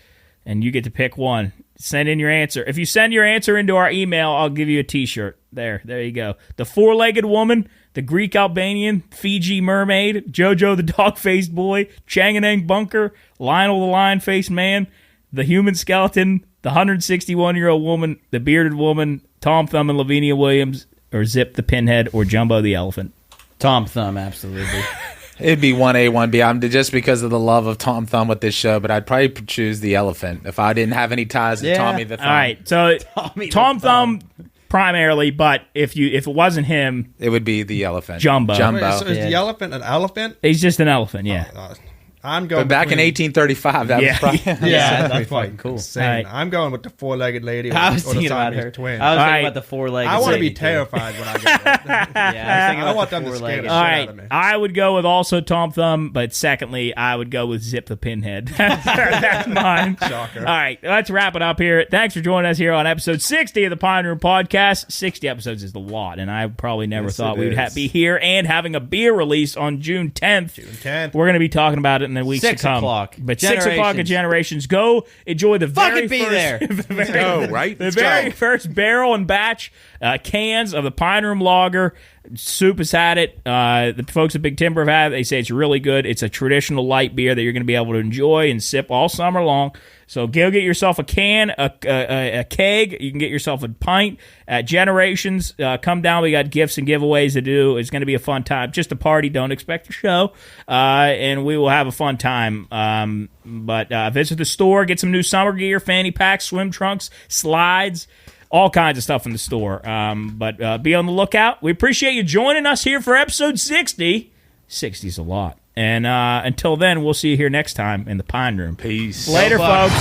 and you get to pick one. Send in your answer. If you send your answer into our email, I'll give you a T-shirt. There you go. The Four-Legged Woman, the Greek Albanian, Fiji Mermaid, Jojo the Dog-Faced Boy, Chang and Ang Bunker, Lionel the Lion-Faced Man, the Human Skeleton, the 161-year-old woman, the Bearded Woman, Tom Thumb and Lavinia Williams, or Zip the Pinhead, or Jumbo the Elephant. Tom Thumb, absolutely. It'd be 1A, 1B. I'm just because of the love of Tom Thumb with this show, but I'd probably choose the elephant if I didn't have any ties to Tommy the Thumb. All right, so Tom Thumb primarily, but if it wasn't him, it would be the elephant. Jumbo. Wait, so is the elephant an elephant? He's just an elephant, yeah. I'm going. But back in 1835, that was probably that's fucking cool. Right. I'm going with the four-legged lady. I was thinking about her. Twins. I was thinking about the four-legged. I want to be terrified when I go there. I want them to scare the shit out of me. I would go with also Tom Thumb, but secondly, I would go with Zip the Pinhead. That's mine. Shocker. All right, let's wrap it up here. Thanks for joining us here on episode 60 of the Pine Room Podcast. 60 episodes is a lot, and I probably never thought we would be here and having a beer release on June 10th. We're going to be talking about it in the weeks to come. 6 o'clock. But 6 o'clock at Generations. Go enjoy the very fucking be there. The very first barrel and batch cans of the Pine Room Lager. Soup has had it. The folks at Big Timber have had it. They say it's really good. It's a traditional light beer that you're going to be able to enjoy and sip all summer long. So go get yourself a can, a keg. You can get yourself a pint at Generations. Come down. We got gifts and giveaways to do. It's going to be a fun time. Just a party. Don't expect a show. And we will have a fun time. But visit the store. Get some new summer gear, fanny packs, swim trunks, slides, all kinds of stuff in the store. But be on the lookout. We appreciate you joining us here for episode 60. 60's a lot. And until then, we'll see you here next time in the Pine Room. Peace. Later, folks.